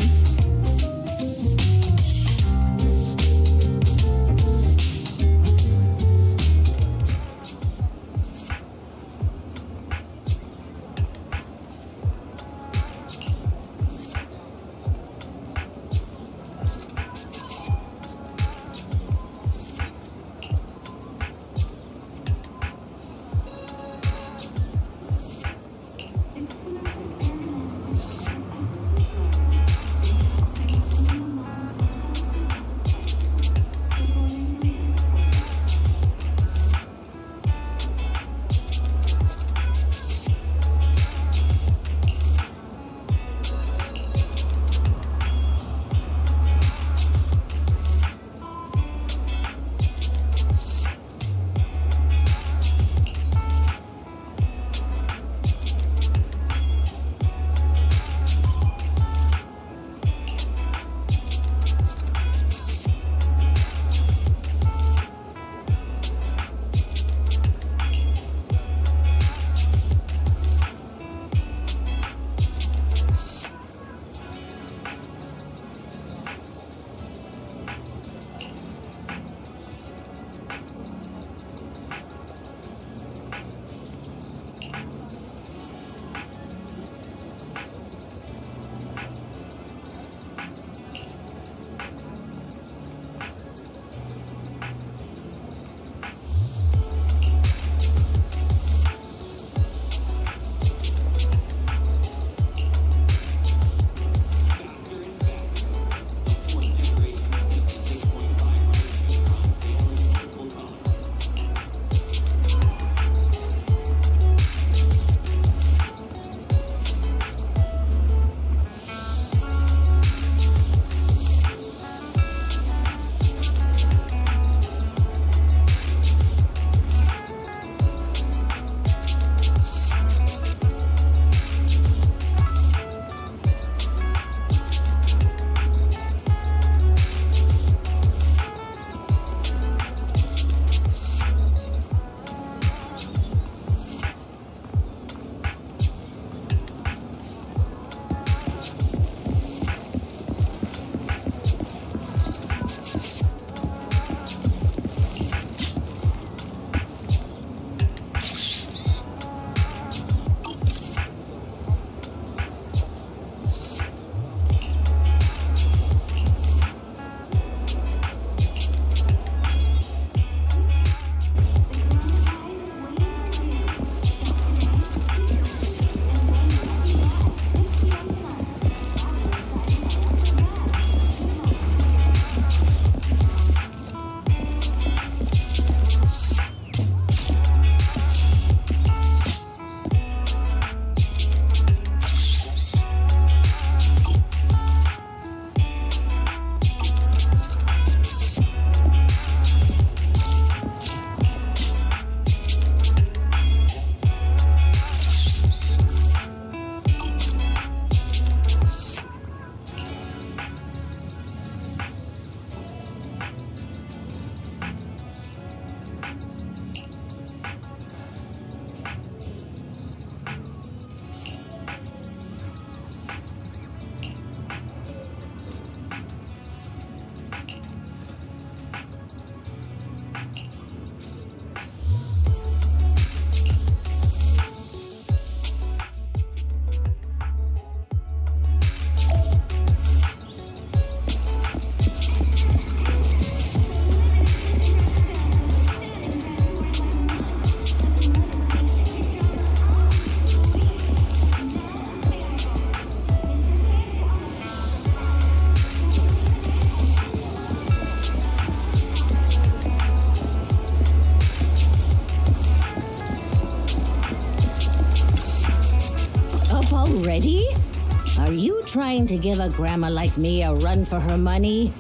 you trying to give a grandma like me a run for her money?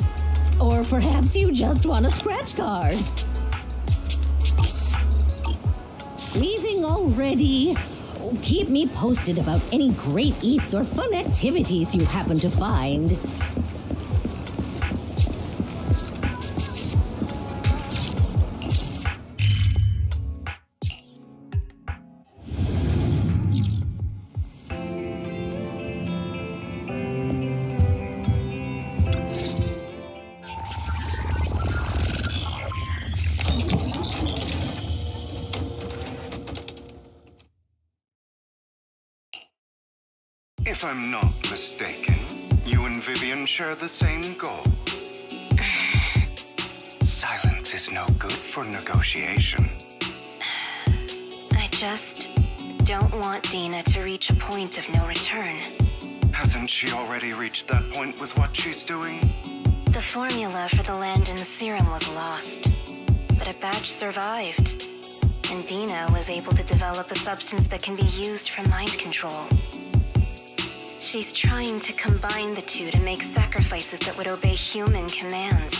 Or perhaps you just want a scratch card? Leaving already? Oh, keep me posted about any great eats or fun activities you happen to find. If I'm not mistaken, you and Vivian share the same goal. Silence is no good for negotiation. I just don't want Dina to reach a point of no return. Hasn't she already reached that point with what she's doing? The formula for the Landon serum was lost, but a batch survived, and Dina was able to develop a substance that can be used for mind control. She's trying to combine the two to make sacrifices that would obey human commands.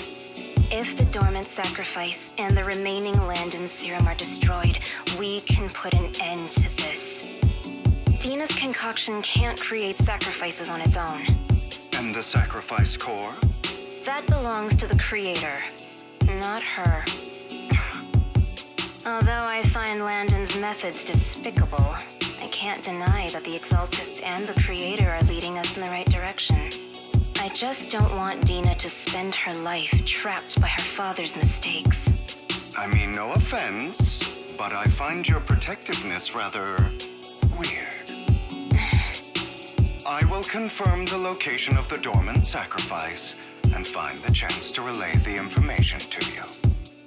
If the dormant sacrifice and the remaining Landon serum are destroyed, we can put an end to this. Dina's concoction can't create sacrifices on its own. And the sacrifice core? That belongs to the creator, not her. Although I find Landon's methods despicable, I can't deny that the Exaltists and the Creator are leading us in the right direction. I just don't want Dina to spend her life trapped by her father's mistakes. I mean, no offense, but I find your protectiveness rather weird. I will confirm the location of the dormant sacrifice and find the chance to relay the information to you.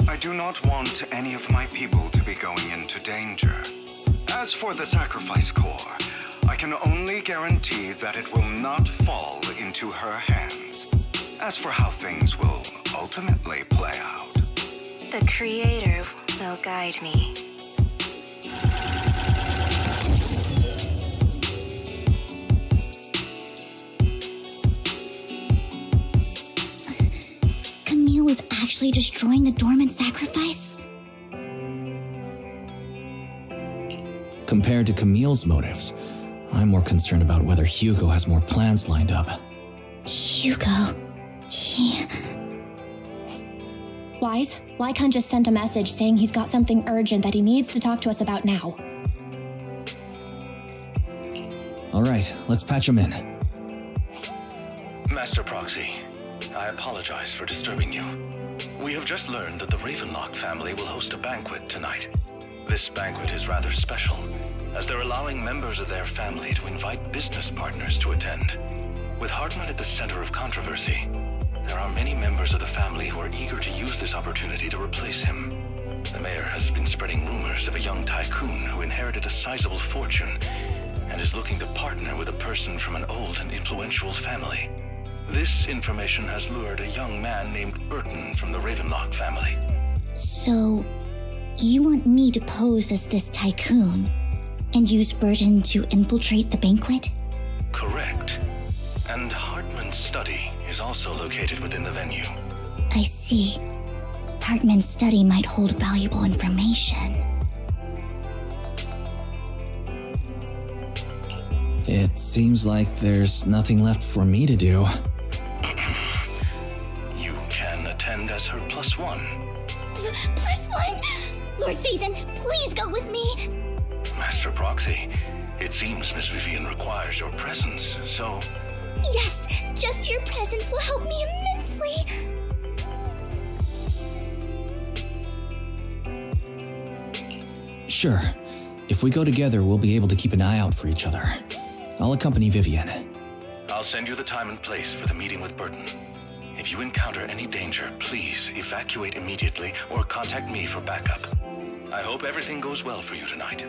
I do not want any of my people to be going into danger. As for the sacrifice core, I can only guarantee that it will not fall into her hands. As for how things will ultimately play out, the Creator will guide me. Camille was actually destroying the dormant sacrifice? Compared to Camille's motives, I'm more concerned about whether Hugo has more plans lined up. Hugo... Wise, Lycon just sent a message saying he's got something urgent that he needs to talk to us about now. Alright, let's patch him in. Master Proxy, I apologize for disturbing you. We have just learned that the Ravenlock family will host a banquet tonight. This banquet is rather special, as they're allowing members of their family to invite business partners to attend. With Hartman at the center of controversy, there are many members of the family who are eager to use this opportunity to replace him. The mayor has been spreading rumors of a young tycoon who inherited a sizable fortune and is looking to partner with a person from an old and influential family. This information has lured a young man named Burton from the Ravenlock family. So, you want me to pose as this tycoon and use Burton to infiltrate the banquet? Correct. And Hartman's study is also located within the venue. I see. Hartman's study might hold valuable information. It seems like there's nothing left for me to do. You can attend as her +1. +1? Lord Phaethon, please go with me! Master Proxy, it seems Miss Vivian requires your presence, so... Yes, just your presence will help me immensely! Sure. If we go together, we'll be able to keep an eye out for each other. I'll accompany Vivian. I'll send you the time and place for the meeting with Burton. If you encounter any danger, please evacuate immediately or contact me for backup. I hope everything goes well for you tonight.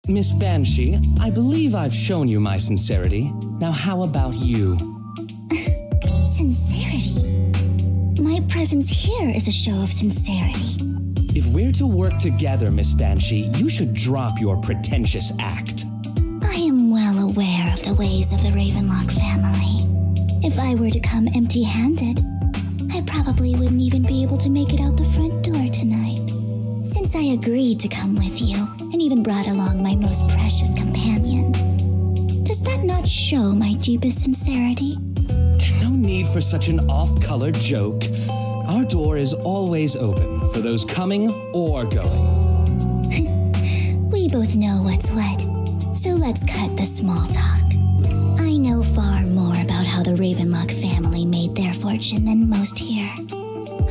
Miss Banshee, I believe I've shown you my sincerity. Now how about you? Sincerity? My presence here is a show of sincerity. If we're to work together, Miss Banshee, you should drop your pretentious act. I am well aware of the ways of the Ravenlock family. If I were to come empty-handed, I probably wouldn't even be able to make it out the front door tonight. Since I agreed to come with you, and even brought along my most precious companion, does that not show my deepest sincerity? No need for such an off-color joke. Our door is always open for those coming or going. We both know what's what, so let's cut the small talk. I know far more about how the Ravenlock family made their fortune than most here.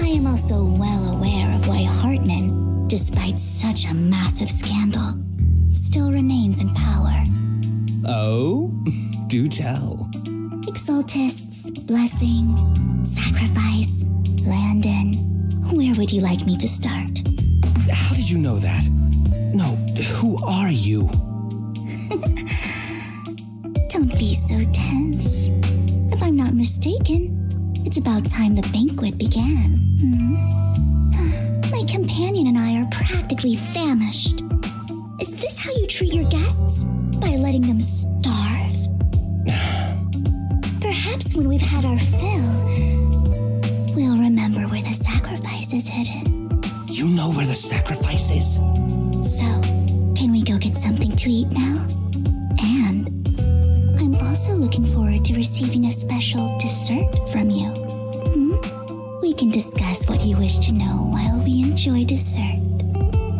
I am also well aware of why Hartman, despite such a massive scandal, still remains in power. Oh? Do tell. Exaltists, blessing, sacrifice, Landon. Where would you like me to start? How did you know that? No, who are you? Don't be so tense. If I'm not mistaken, it's about time the banquet began. My companion and I are practically famished. Is this how you treat your guests? By letting them starve? Perhaps when we've had our fill, we'll remember where the sacrifice is hidden. You know where the sacrifice is? So, can we go get something to eat now? And I'm also looking forward to receiving a special dessert from you. We can discuss what you wish to know while we enjoy dessert.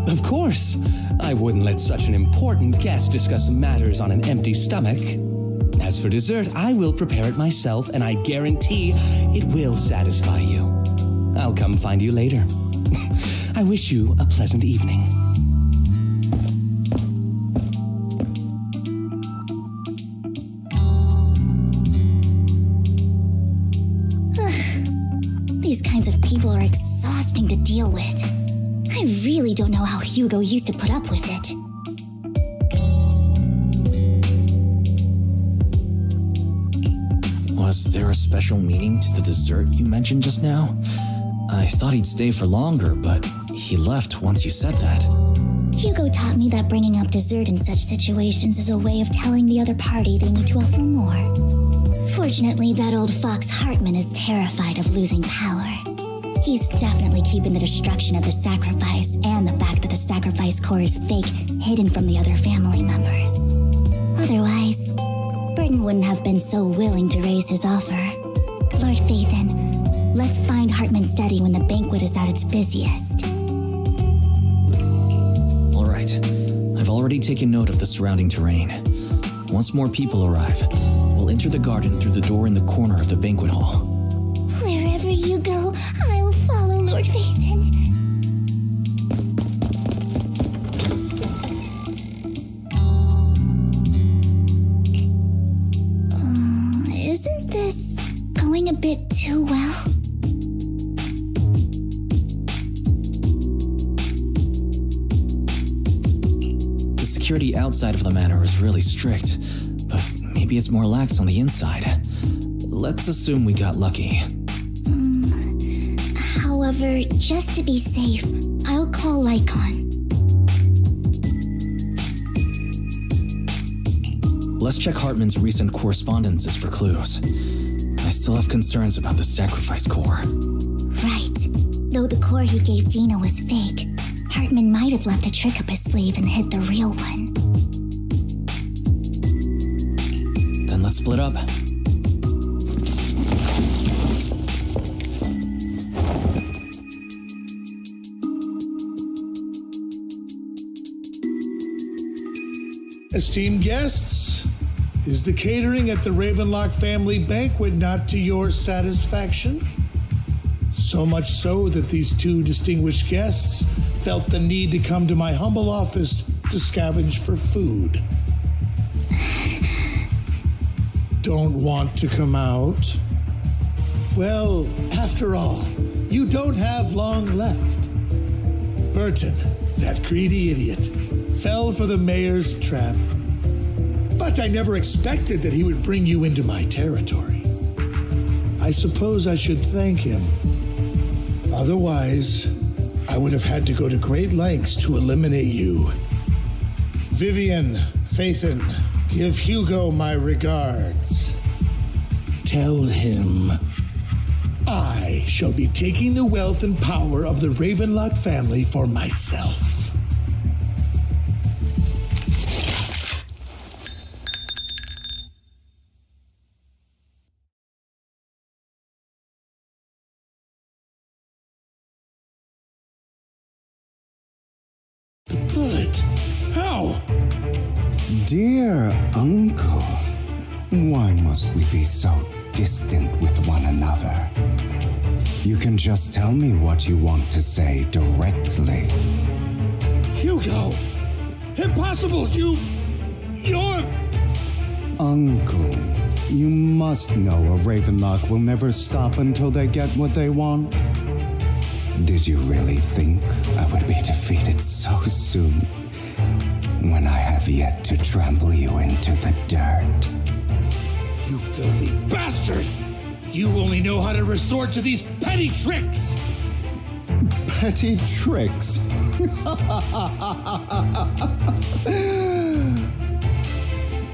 Of course. I wouldn't let such an important guest discuss matters on an empty stomach. As for dessert, I will prepare it myself, and I guarantee it will satisfy you. I'll come find you later. I wish you a pleasant evening. These kinds of people are exhausting to deal with. I really don't know how Hugo used to put up with it. Was there a special meaning to the dessert you mentioned just now? I thought he'd stay for longer, but he left once you said that. Hugo taught me that bringing up dessert in such situations is a way of telling the other party they need to offer more. Fortunately, that old fox Hartman is terrified of losing power. He's definitely keeping the destruction of the sacrifice and the fact that the sacrifice core is fake hidden from the other family members. Otherwise, Burton wouldn't have been so willing to raise his offer. Lord Phaethon, let's find Hartman's study when the banquet is at its busiest. right. I've already taken note of the surrounding terrain. Once more people arrive, we'll enter the garden through the door in the corner of the banquet hall. Wherever you go, I'll follow, Lord Vathan. Isn't this going a bit too well? The security outside of the manor is really strict, but maybe it's more lax on the inside. Let's assume we got lucky. However, just to be safe, I'll call Lycon. Let's check Hartman's recent correspondences for clues. I still have concerns about the sacrifice core. Right. Though the core he gave Dina was fake, Hartman might have left a trick up his sleeve and hid the real one. Then let's split up. Esteemed guests, is the catering at the Ravenlock family banquet not to your satisfaction? So much so that these two distinguished guests felt the need to come to my humble office to scavenge for food. Don't want to come out? Well, after all, you don't have long left. Burton, that greedy idiot, fell for the mayor's trap. But I never expected that he would bring you into my territory. I suppose I should thank him. Otherwise, I would have had to go to great lengths to eliminate you. Vivian, Phaethon, give Hugo my regards. Tell him I shall be taking the wealth and power of the Ravenlock family for myself. Bullet? How? Dear Uncle, why must we be so distant with one another? You can just tell me what you want to say directly. Hugo! Impossible! You're... Uncle, you must know a Ravenlock will never stop until they get what they want. Did you really think I would be defeated so soon, when I have yet to trample you into the dirt? You filthy bastard! You only know how to resort to these petty tricks! Petty tricks?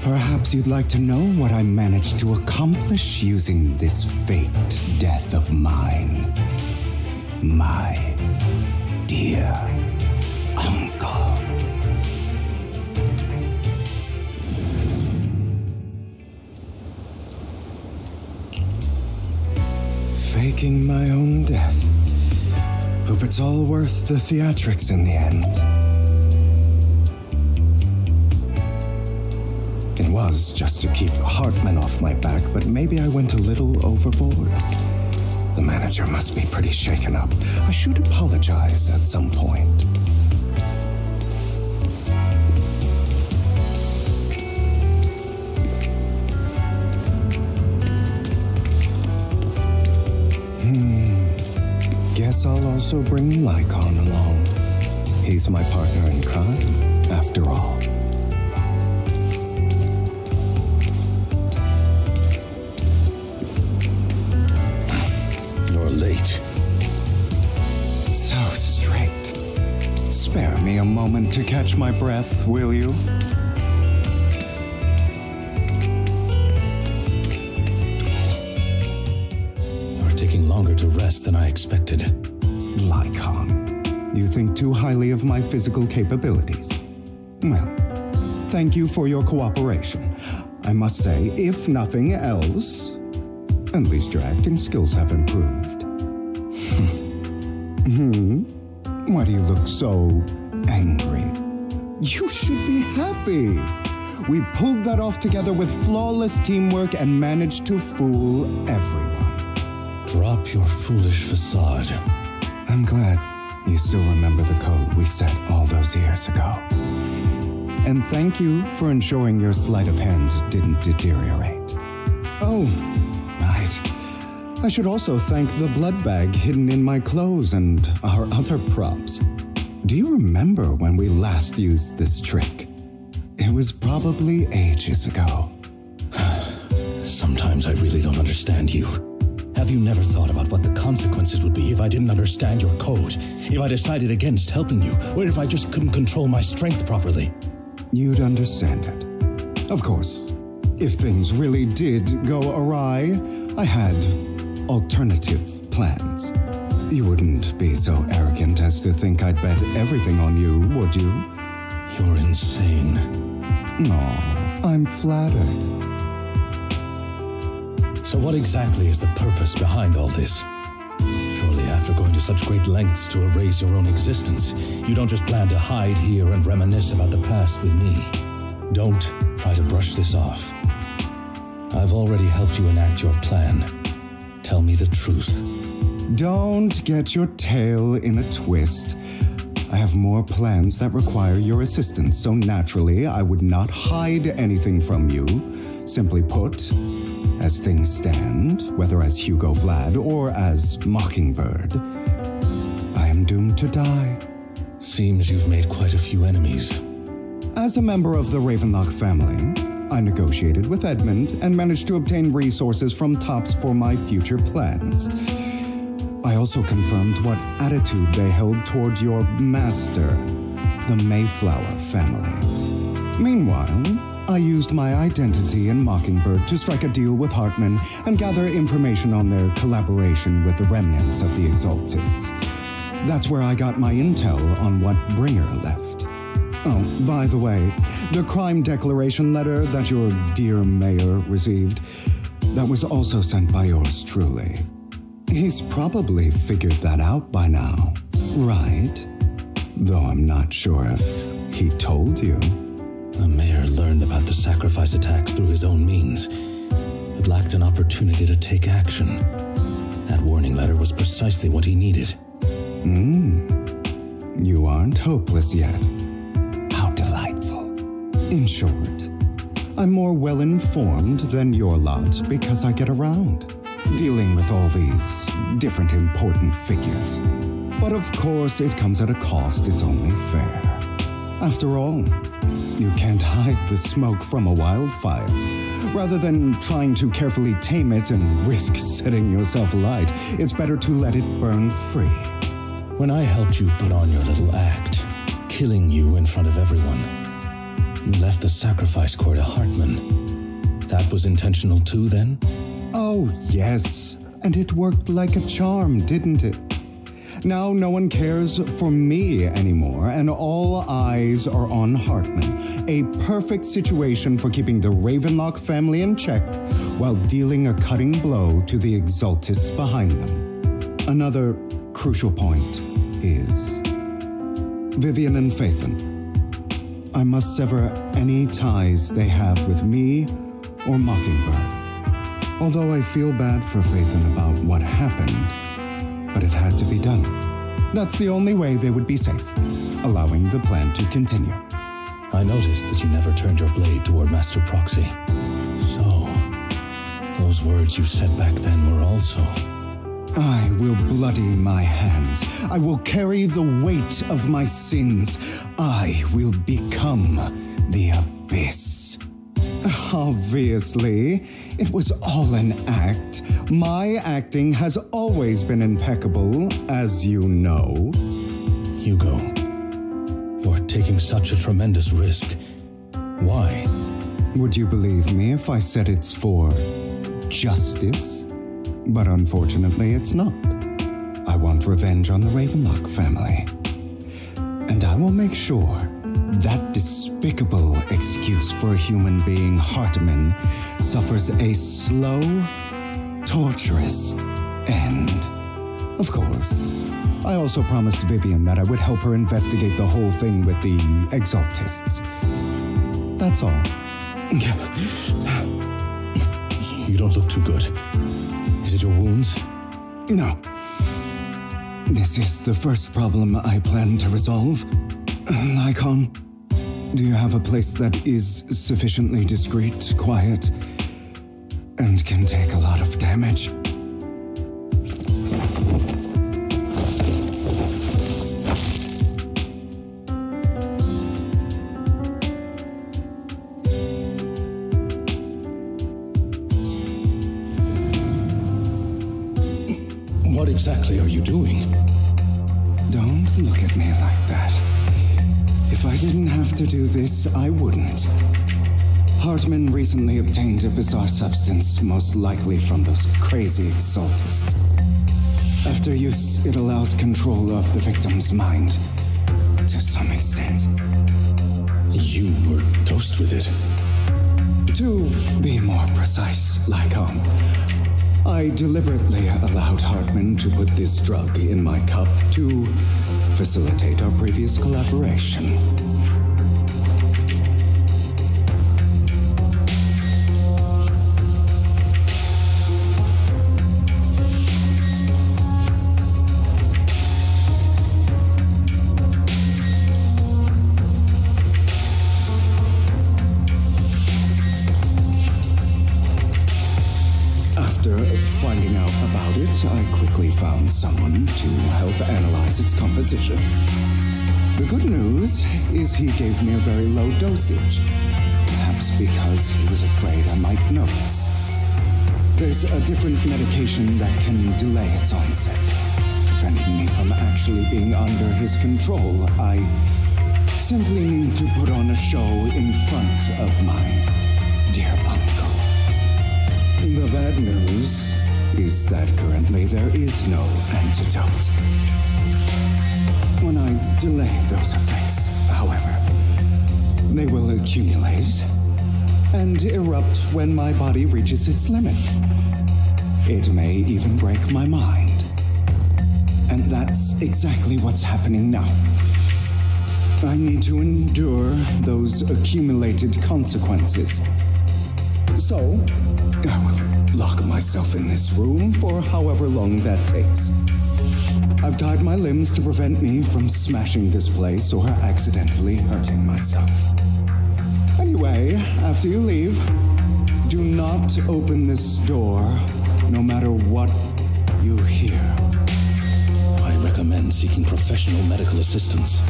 Perhaps you'd like to know what I managed to accomplish using this faked death of mine. My dear uncle. Faking my own death. Hope it's all worth the theatrics in the end. It was just to keep Hartman off my back, but maybe I went a little overboard. The manager must be pretty shaken up. I should apologize at some point. Guess I'll also bring Lycon along. He's my partner in crime, after all. You're late. So strict. Spare me a moment to catch my breath, will you? You're taking longer to rest than I expected. Lycon, you think too highly of my physical capabilities. Well, thank you for your cooperation. I must say, if nothing else, at least your acting skills have improved. Why do you look so angry? You should be happy. We pulled that off together with flawless teamwork and managed to fool everyone. Drop your foolish facade. I'm glad you still remember the code we set all those years ago. And thank you for ensuring your sleight of hand didn't deteriorate. Oh, right. I should also thank the blood bag hidden in my clothes and our other props. Do you remember when we last used this trick? It was probably ages ago. Sometimes I really don't understand you. Have you never thought about what the consequences would be if I didn't understand your code? If I decided against helping you? Or if I just couldn't control my strength properly? You'd understand it. Of course, if things really did go awry, I had alternative plans. You wouldn't be so arrogant as to think I'd bet everything on you, would you? You're insane. Aw, I'm flattered. So what exactly is the purpose behind all this? Surely after going to such great lengths to erase your own existence, you don't just plan to hide here and reminisce about the past with me. Don't try to brush this off. I've already helped you enact your plan. Tell me the truth. Don't get your tail in a twist. I have more plans that require your assistance, so naturally I would not hide anything from you. Simply put, as things stand, whether as Hugo Vlad or as Mockingbird, I am doomed to die. Seems you've made quite a few enemies. As a member of the Ravenlock family, I negotiated with Edmund and managed to obtain resources from Tops for my future plans. I also confirmed what attitude they held toward your master, the Mayflower family. Meanwhile, I used my identity in Mockingbird to strike a deal with Hartman and gather information on their collaboration with the remnants of the Exaltists. That's where I got my intel on what Bringer left. Oh, by the way, the crime declaration letter that your dear mayor received, that was also sent by yours truly. He's probably figured that out by now, right? Though I'm not sure if he told you. The mayor learned about the sacrifice attacks through his own means, but lacked an opportunity to take action. That warning letter was precisely what he needed. You aren't hopeless yet. How delightful. In short, I'm more well-informed than your lot because I get around, dealing with all these different important figures. But of course, it comes at a cost, it's only fair. After all, you can't hide the smoke from a wildfire. Rather than trying to carefully tame it and risk setting yourself alight, it's better to let it burn free. When I helped you put on your little act, killing you in front of everyone, you left the sacrifice core to Hartman. That was intentional too, then? Oh, yes. And it worked like a charm, didn't it? Now no one cares for me anymore, and all eyes are on Hartman. A perfect situation for keeping the Ravenlock family in check while dealing a cutting blow to the Exaltists behind them. Another crucial point is Vivian and Phaethon. I must sever any ties they have with me or Mockingbird. Although I feel bad for Phaethon about what happened, but it had to be done. That's the only way they would be safe, allowing the plan to continue. I noticed that you never turned your blade toward Master Proxy. So, those words you said back then were also... I will bloody my hands. I will carry the weight of my sins. I will become the Abyss. Obviously, it was all an act. My acting has always been impeccable, as you know. Hugo, you're taking such a tremendous risk. Why? Would you believe me if I said it's for justice? But unfortunately, it's not. I want revenge on the Ravenlock family. And I will make sure that despicable excuse for a human being, Hartman, suffers a slow, torturous end. Of course, I also promised Vivian that I would help her investigate the whole thing with the exaltists. That's all. You don't look too good. Is it your wounds? No. This is the first problem I plan to resolve. Lycon, do you have a place that is sufficiently discreet, quiet, and can take a lot of damage? What exactly are you doing? Don't look at me like that. If I didn't have to do this, I wouldn't. Hartman recently obtained a bizarre substance, most likely from those crazy exaltists. After use, it allows control of the victim's mind, to some extent. You were dosed with it? To be more precise, Lycon, I deliberately allowed Hartman to put this drug in my cup to facilitate our previous collaboration. Finding out about it, I quickly found someone to help analyze its composition. The good news is he gave me a very low dosage, perhaps because he was afraid I might notice. There's a different medication that can delay its onset, preventing me from actually being under his control. I simply need to put on a show in front of my dear uncle. The bad news is that currently there is no antidote. When I delay those effects, however, they will accumulate and erupt when my body reaches its limit. It may even break my mind. And that's exactly what's happening now. I need to endure those accumulated consequences. So, I will lock myself in this room for however long that takes. I've tied my limbs to prevent me from smashing this place or accidentally hurting myself. Anyway, after you leave, do not open this door, no matter what you hear. I recommend seeking professional medical assistance.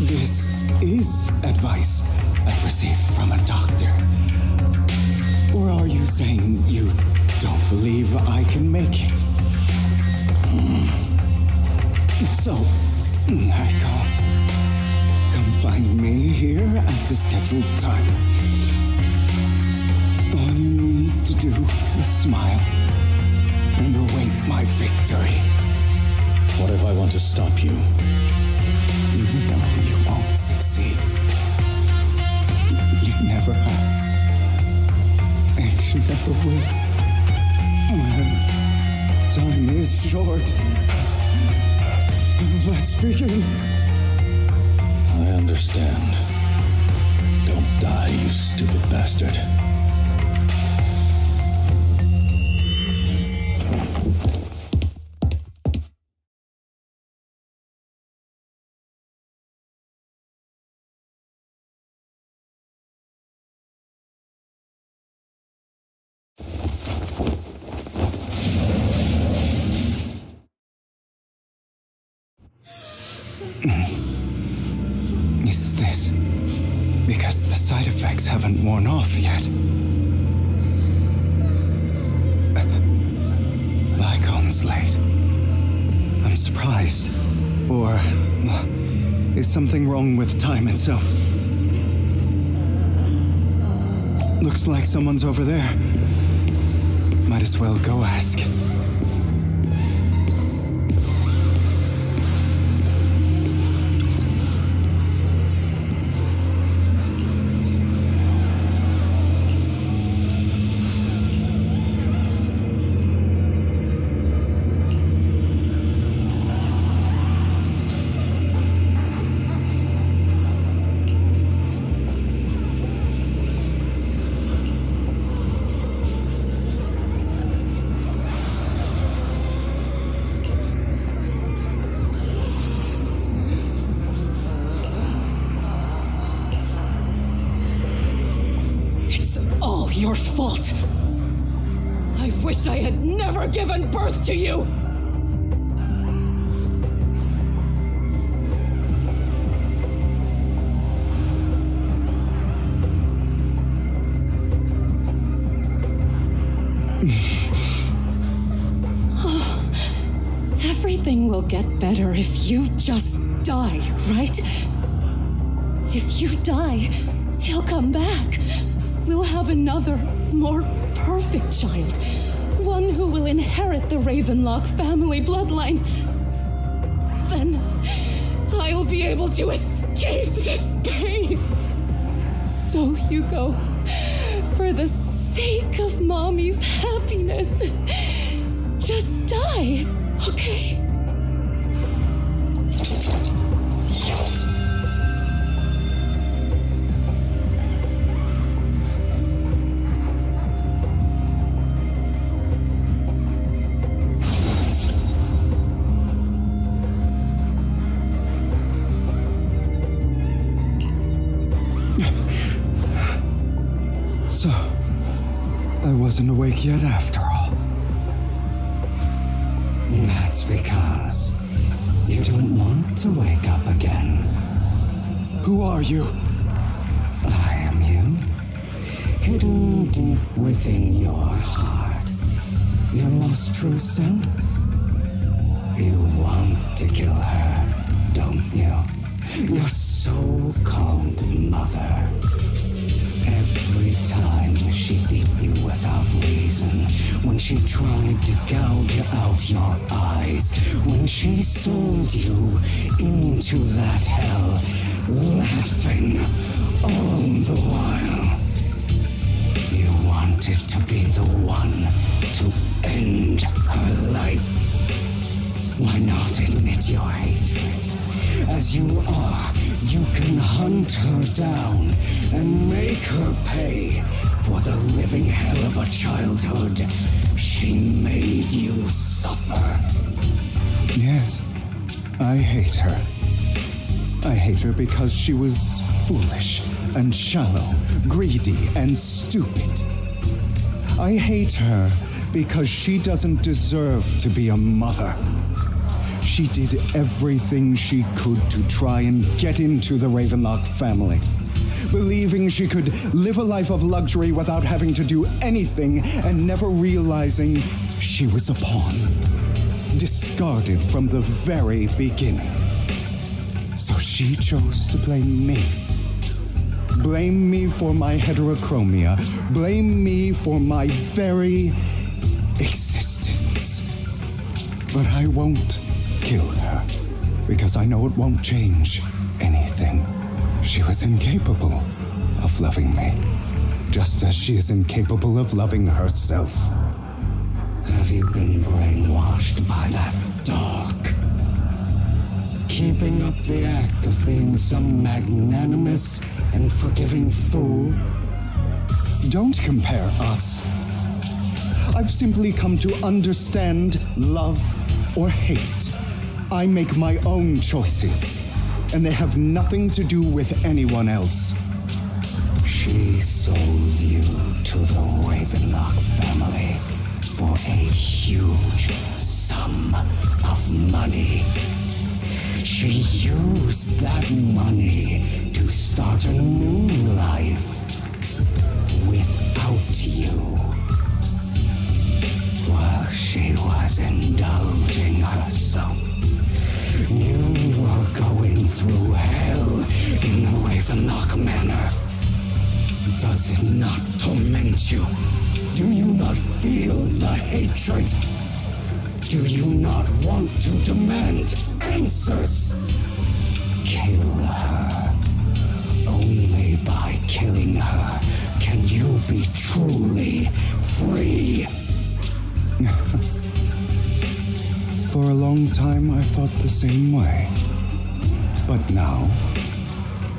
This is advice I received from a doctor. Or are you saying you don't believe I can make it? So, Lycon, come find me here at the scheduled time. All you need to do is smile and await my victory. What if I want to stop you? You know you won't succeed. You never have. And you never will. Well, time is short. Let's begin. I understand. Don't die, you stupid bastard. Is this because the side effects haven't worn off yet? Lycon's late. I'm surprised. Or is something wrong with time itself? Looks like someone's over there. Might as well go ask. I wish I had never given birth to you! Everything will get better if you just die, right? If you die, he'll come back. We'll have another, more perfect child. One who will inherit the Ravenlock family bloodline. Then I'll be able to escape this pain. So, Hugo, for the sake of Mommy's happiness, just die, okay? So, I wasn't awake yet after all. That's because you don't want to wake up again. Who are you? I am you. Hidden deep within your heart. Your most true self. You want to kill her, don't you? Your so-called mother. Every time she beat you without reason, when she tried to gouge out your eyes, when she sold you into that hell, laughing all the while. You wanted to be the one to end her life. Why not admit your hatred? As you are, you can hunt her down and make her pay for the living hell of a childhood she made you suffer. Yes, I hate her. I hate her because she was foolish and shallow, greedy and stupid. I hate her because she doesn't deserve to be a mother. She did everything she could to try and get into the Ravenlock family, believing she could live a life of luxury without having to do anything and never realizing she was a pawn, discarded from the very beginning. So she chose to blame me. Blame me for my heterochromia. Blame me for my very existence. But I won't kill her, because I know it won't change anything. She was incapable of loving me, just as she is incapable of loving herself. Have you been brainwashed by that dog? Keeping up the act of being some magnanimous and forgiving fool? Don't compare us. I've simply come to understand love or hate. I make my own choices, and they have nothing to do with anyone else. She sold you to the Ravenlock family for a huge sum of money. She used that money to start a new life without you. While she was indulging herself, you were going through hell in the Ravenlock Manor. Does it not torment you? Do you not feel the hatred? Do you not want to demand answers? Kill her. Only by killing her can you be truly free. For a long time, I thought the same way. But now,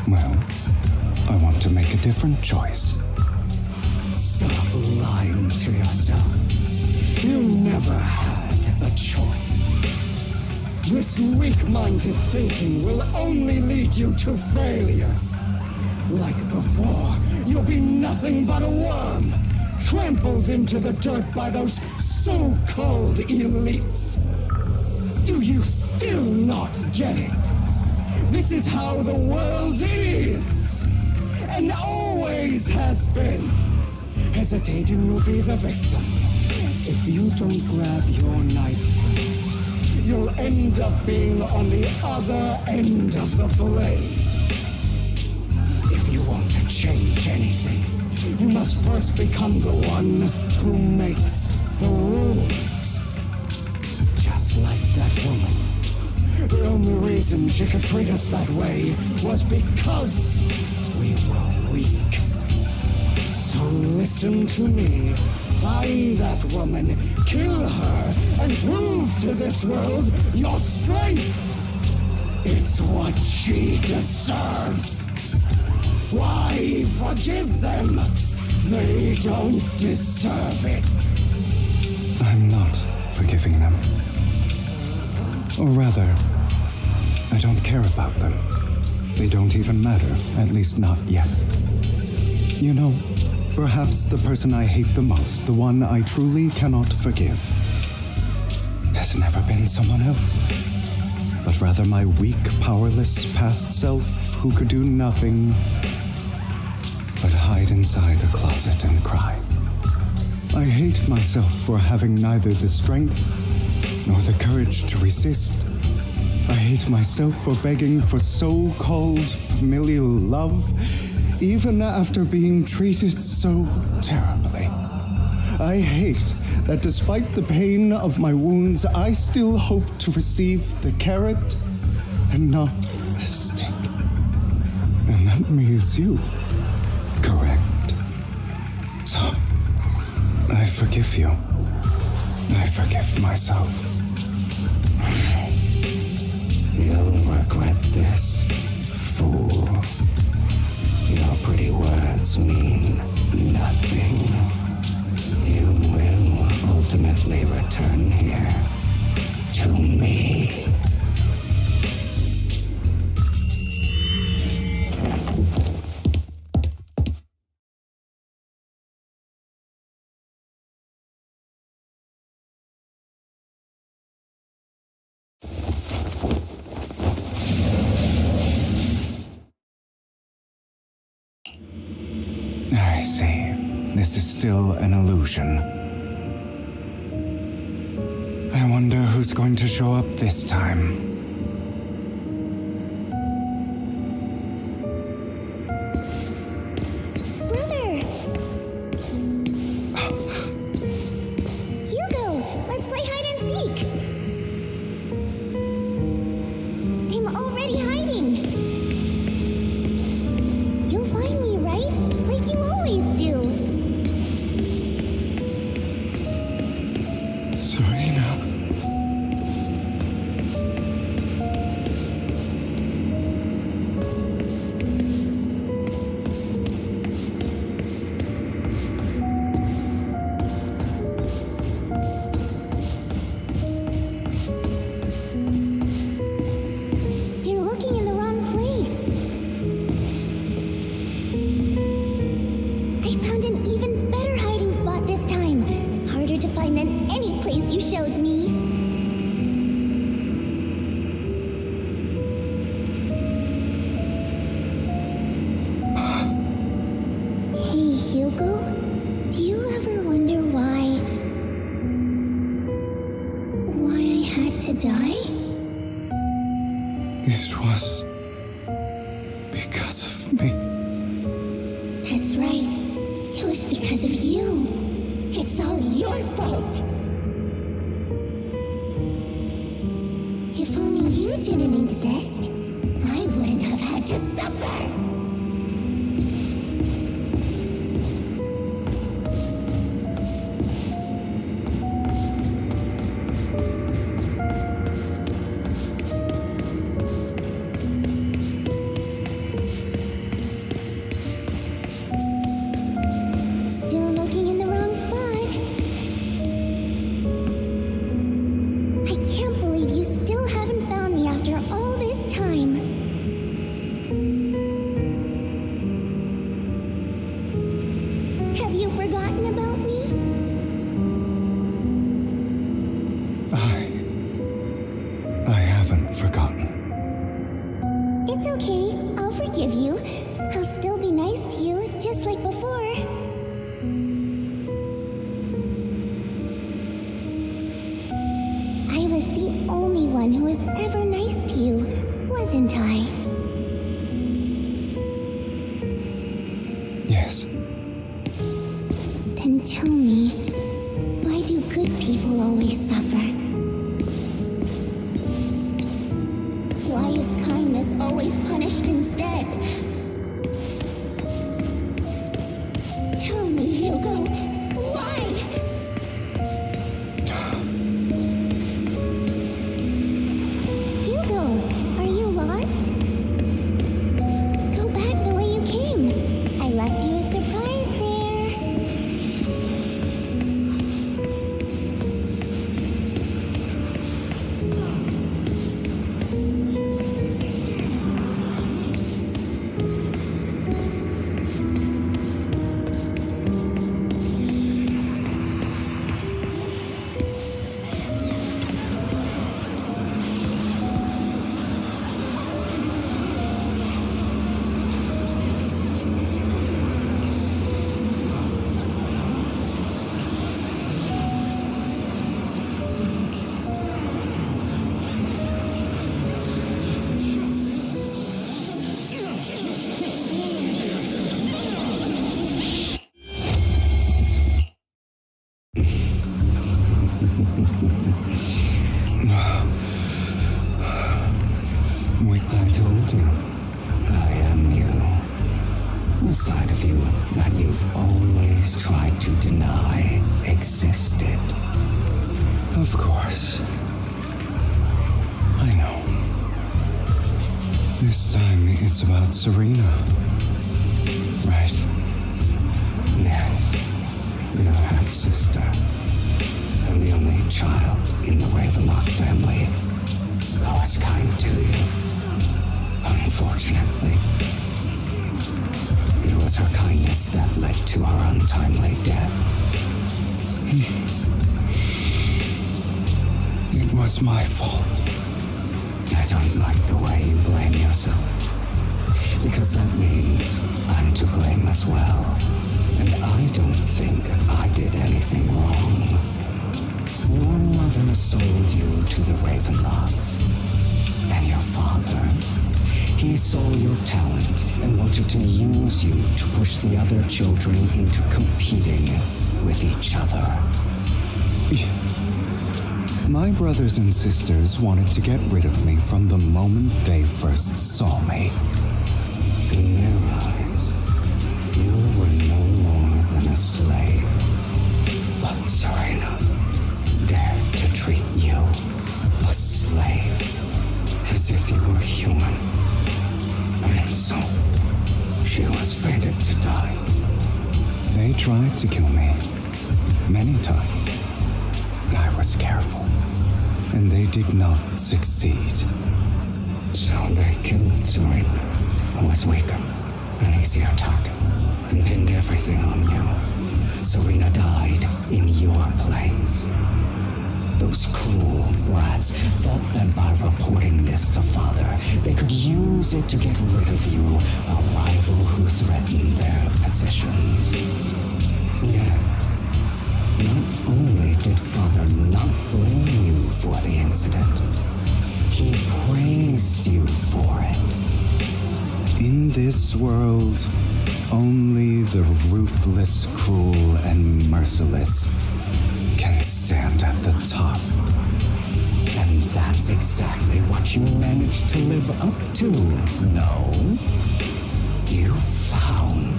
well, I want to make a different choice. Stop lying to yourself. You never had a choice. This weak-minded thinking will only lead you to failure. Like before, you'll be nothing but a worm, trampled into the dirt by those so-called elites. Do you still not get it? This is how the world is, and always has been. Hesitating will be the victim. If you don't grab your knife first, you'll end up being on the other end of the blade. If you want to change anything, you must first become the one who makes the rules. Just like that woman. The only reason she could treat us that way was because we were weak. So listen to me. Find that woman, kill her, and prove to this world your strength. It's what she deserves. Why forgive them? They don't deserve it. I'm not forgiving them. Or rather, I don't care about them. They don't even matter, at least not yet. You know, perhaps the person I hate the most, the one I truly cannot forgive, has never been someone else, but rather my weak, powerless past self who could do nothing but hide inside a closet and cry. I hate myself for having neither the strength nor the courage to resist. I hate myself for begging for so-called familial love, even after being treated so terribly. I hate that despite the pain of my wounds, I still hope to receive the carrot and not the stick. And that means you, correct? So, I forgive you. I forgive myself. You'll regret this, fool. Your pretty words mean nothing. You will ultimately return here to me. I see. This is still an illusion. I wonder who's going to show up this time. Brother! Hugo, let's play hide and seek! I'm already hiding! You'll find me, right? Like you always do. Serena. You're looking in the wrong place. I found an even better hiding spot this time. Harder to find than any place you showed me. Hey, Hugo. Do you ever wonder why I had to die? It was because of me. That's right. It was because of you. It's all your fault. If only you didn't exist, I wouldn't have had to suffer. Still looking in the wrong spot. I can't believe you still haven't found me after all this time. one who was ever nice to you, wasn't I? Yes. Then tell me, why do good people always suffer? Why is kindness always punished instead? Tell me, Hugo, why? Hugo, are you lost? Go back the way you came. I left you a surprise there. I told you, I am you. The side of you that you've always tried to deny existed. Of course. I know. This time it's about Serena. Right? Yes, your half-sister, and the only child in the Ravenlock family who was kind to you. Unfortunately, it was her kindness that led to her untimely death. It was my fault. I don't like the way you blame yourself, because that means I'm to blame as well. And I don't think I did anything wrong. Your mother sold you to the Ravenlocks, and your father, he saw your talent and wanted to use you to push the other children into competing with each other. My brothers and sisters wanted to get rid of me from the moment they first saw me. In their eyes, you were no more than a slave. But Serena dared to treat you, a slave, as if you were human. And so, she was fated to die. They tried to kill me many times, but I was careful, and they did not succeed. So they killed Serena, who was weaker, an easier target, and pinned everything on you. Serena died in your place. Those cruel brats thought that by reporting this to Father, they could use it to get rid of you, a rival who threatened their positions. Yet, not only did Father not blame you for the incident, he praised you for it. In this world, only the ruthless, cruel, and merciless can stand at the top. And that's exactly what you managed to live up to, no? You found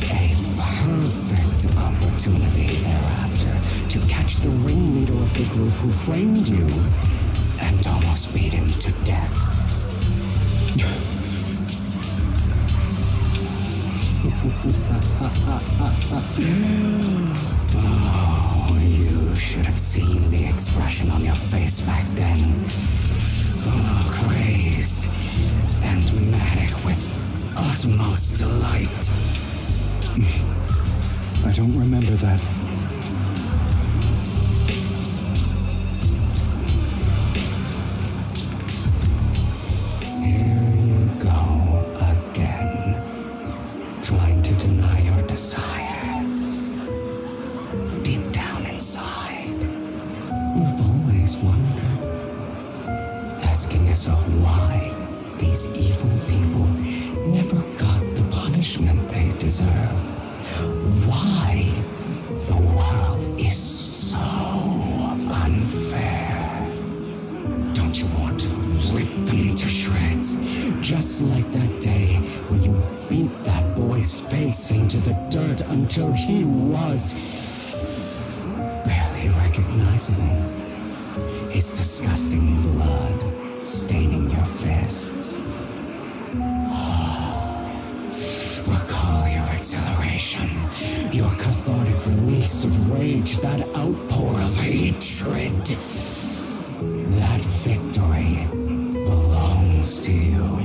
a perfect opportunity thereafter to catch the ringleader of the group who framed you and almost beat him to death. Oh, you should have seen the expression on your face back then. Oh, crazed and manic with utmost delight. I don't remember that. Here you go again, trying to deny your desires. Deep down inside, you've always wondered, curious of why these evil people never got the punishment they deserve. Why the world is so unfair. Don't you want to rip them to shreds? Just like that day when you beat that boy's face into the dirt until he was barely recognizable. His disgusting blood staining your fists. Recall your exhilaration, your cathartic release of rage, that outpour of hatred. That victory belongs to you.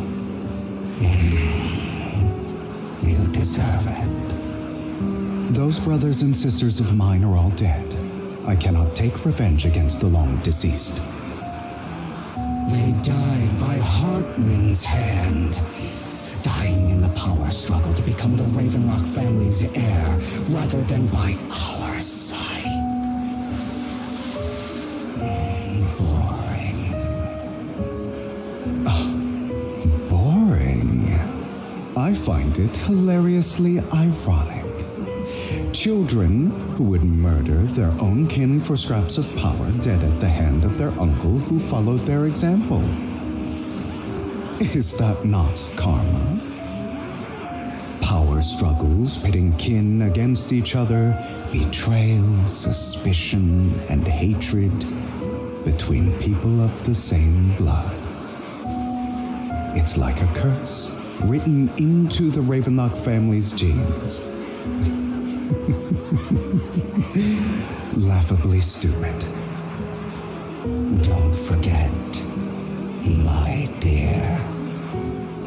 You deserve it. Those brothers and sisters of mine are all dead. I cannot take revenge against the long deceased. They died by Hartman's hand, dying in the power struggle to become the Ravenlock family's heir, rather than by our side. Boring. Boring? I find it hilariously ironic. Children who would murder their own kin for scraps of power dead at the hand of their uncle who followed their example. Is that not karma? Power struggles pitting kin against each other, betrayal, suspicion, and hatred between people of the same blood. It's like a curse written into the Ravenlock family's genes. Laughably stupid. Don't forget, my dear,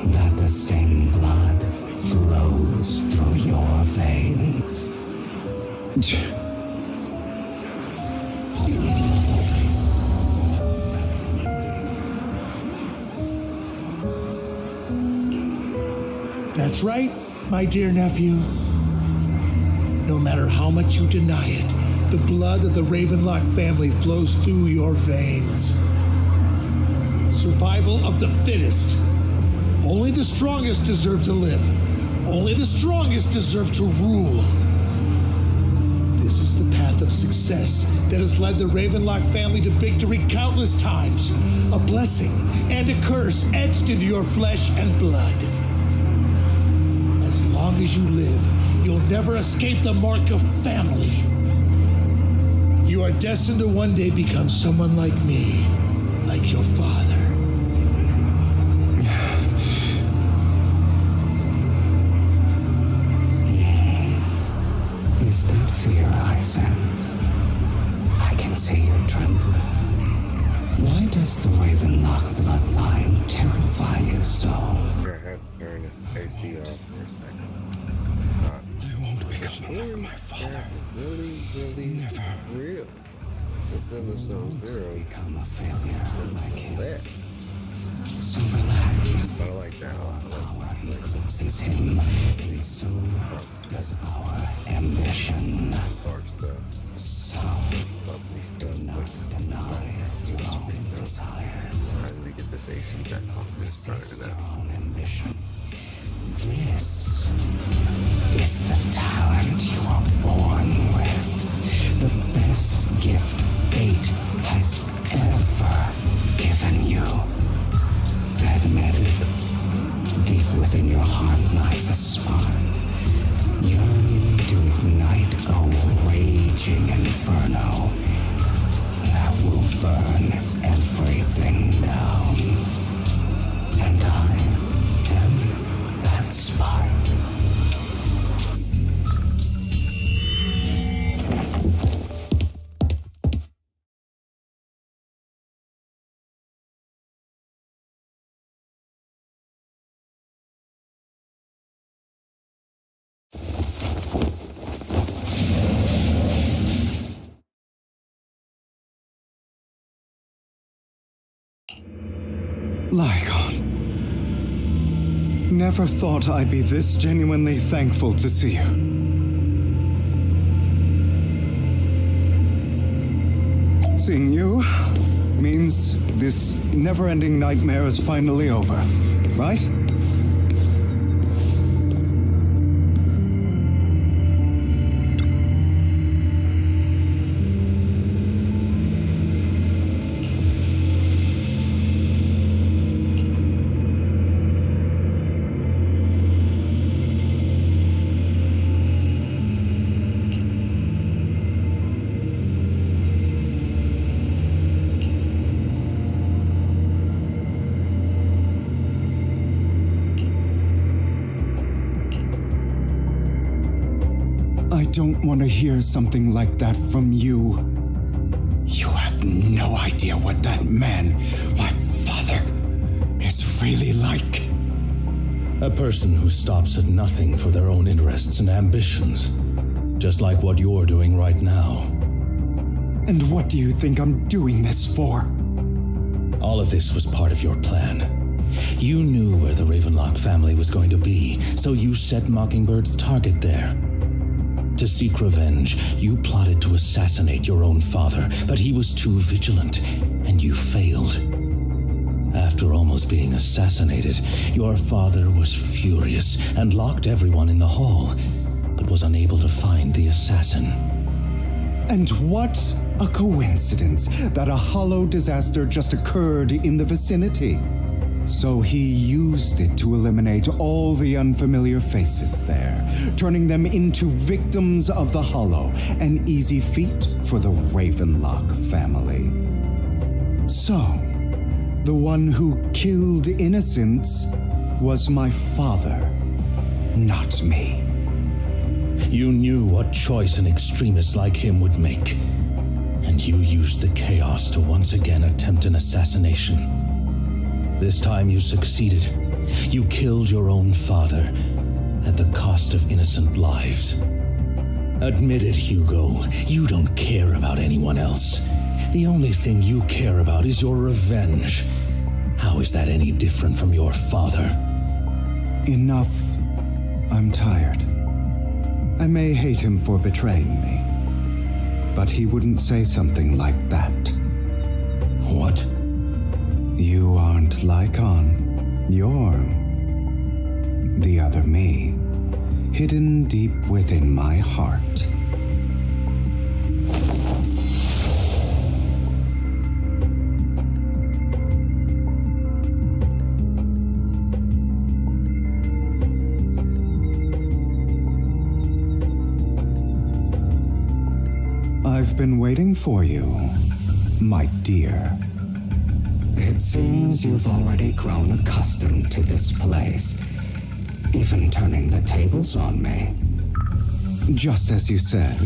that the same blood flows through your veins. That's right, my dear nephew. No matter how much you deny it, the blood of the Ravenlock family flows through your veins. Survival of the fittest. Only the strongest deserve to live. Only the strongest deserve to rule. This is the path of success that has led the Ravenlock family to victory countless times. A blessing and a curse etched into your flesh and blood. As long as you live, you'll never escape the mark of family. You are destined to one day become someone like me, like your father. Is that fear I sense? I can see you trembling. Why does the Ravenlock bloodline terrify you so? Turn the AC off for a second. I won't become like my father. Really Never. Real. This episode 0 become a failure like him. That. So relax. I like that. Power eclipses him, and so does our ambition. Dark stuff. So, do not deny your own desires. Alright, let me get this AC back off. Resist your own ambition. This is the talent you are born with. The best gift fate has ever given you. Admit it. Deep within your heart lies a spark, yearning to ignite a raging inferno that will burn everything down. And I am that spark. Lygon. Never thought I'd be this genuinely thankful to see you. Seeing you Means this never-ending nightmare is finally over, right? I don't want to hear something like that from you. You have no idea what that man, my father, is really like. A person who stops at nothing for their own interests and ambitions. Just like what you're doing right now. And what do you think I'm doing this for? All of this was part of your plan. You knew where the Ravenlock family was going to be, so you set Mockingbird's target there. To seek revenge, you plotted to assassinate your own father, but he was too vigilant, and you failed. After almost being assassinated, your father was furious and locked everyone in the hall, but was unable to find the assassin. And what a coincidence that a hollow disaster just occurred in the vicinity. So he used it to eliminate all the unfamiliar faces there, turning them into victims of the hollow, an easy feat for the Ravenlock family. So, the one who killed innocents was my father, not me. You knew what choice an extremist like him would make, and you used the chaos to once again attempt an assassination. This time you succeeded. You killed your own father at the cost of innocent lives. Admit it, Hugo. You don't care about anyone else. The only thing you care about is your revenge. How is that any different from your father? Enough. I'm tired. I may hate him for betraying me, but he wouldn't say something like that. What? You aren't Lycon. You're the other me, hidden deep within my heart. I've been waiting for you, my dear. It seems you've already grown accustomed to this place, even turning the tables on me. Just as you said,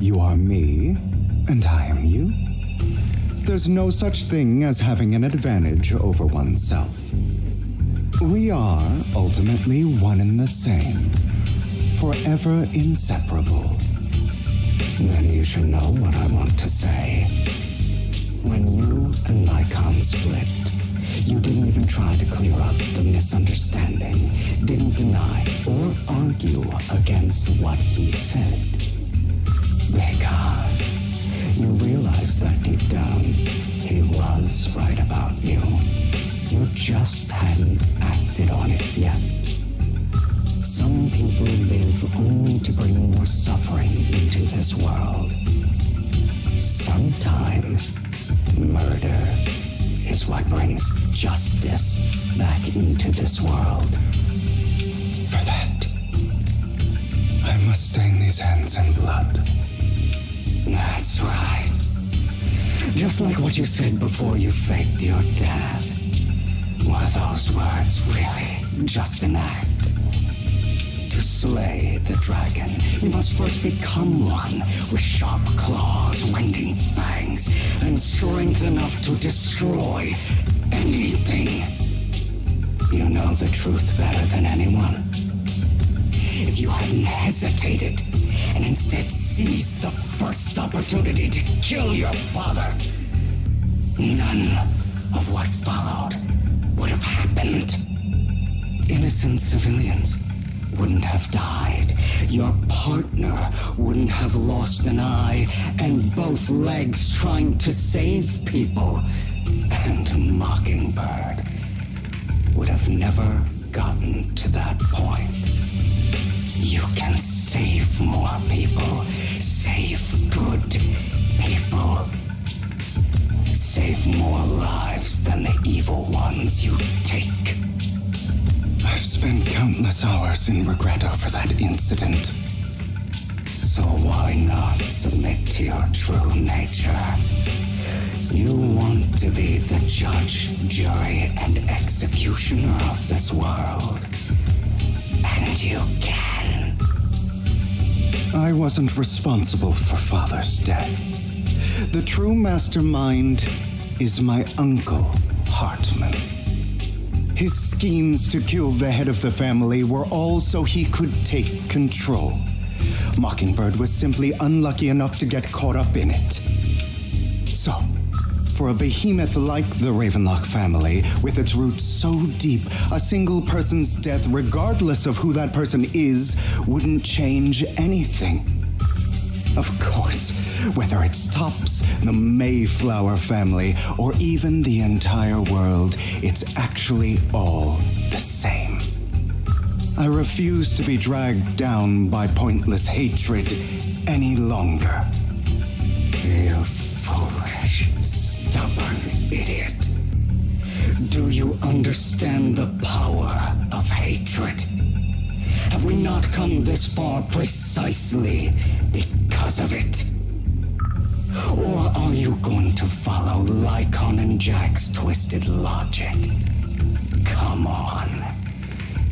you are me, and I am you. There's no such thing as having an advantage over oneself. We are ultimately one and the same, forever inseparable. Then you should know what I want to say. When you and Lycon split, you didn't even try to clear up the misunderstanding, didn't deny or argue against what he said. Because you realized that deep down, he was right about you. You just hadn't acted on it yet. Some people live only to bring more suffering into this world. Sometimes murder is what brings justice back into this world. For that, I must stain these hands in blood. That's right. Just like what you said before you faked your death. Were those words really just an act? To slay the dragon, you must first become one with sharp claws, rending fangs, and strength enough to destroy anything. You know the truth better than anyone. If you hadn't hesitated and instead seized the first opportunity to kill your father, none of what followed would have happened. Innocent civilians wouldn't have died. Your partner wouldn't have lost an eye and both legs trying to save people. And Mockingbird would have never gotten to that point. You can save more people. Save good people. Save more lives than the evil ones you take. I've spent countless hours in regret over that incident. So why not submit to your true nature? You want to be the judge, jury, and executioner of this world. And you can. I wasn't responsible for Father's death. The true mastermind is my uncle, Hartman. His schemes to kill the head of the family were all so he could take control. Mockingbird was simply unlucky enough to get caught up in it. So, for a behemoth like the Ravenlock family, with its roots so deep, a single person's death, regardless of who that person is, wouldn't change anything. Of course, whether it's Tops, the Mayflower family, or even the entire world, it's actually all the same. I refuse to be dragged down by pointless hatred any longer. You foolish, stubborn idiot. Do you understand the power of hatred? Have we not come this far precisely because of it? Or are you going to follow Lycon and Jack's twisted logic? Come on.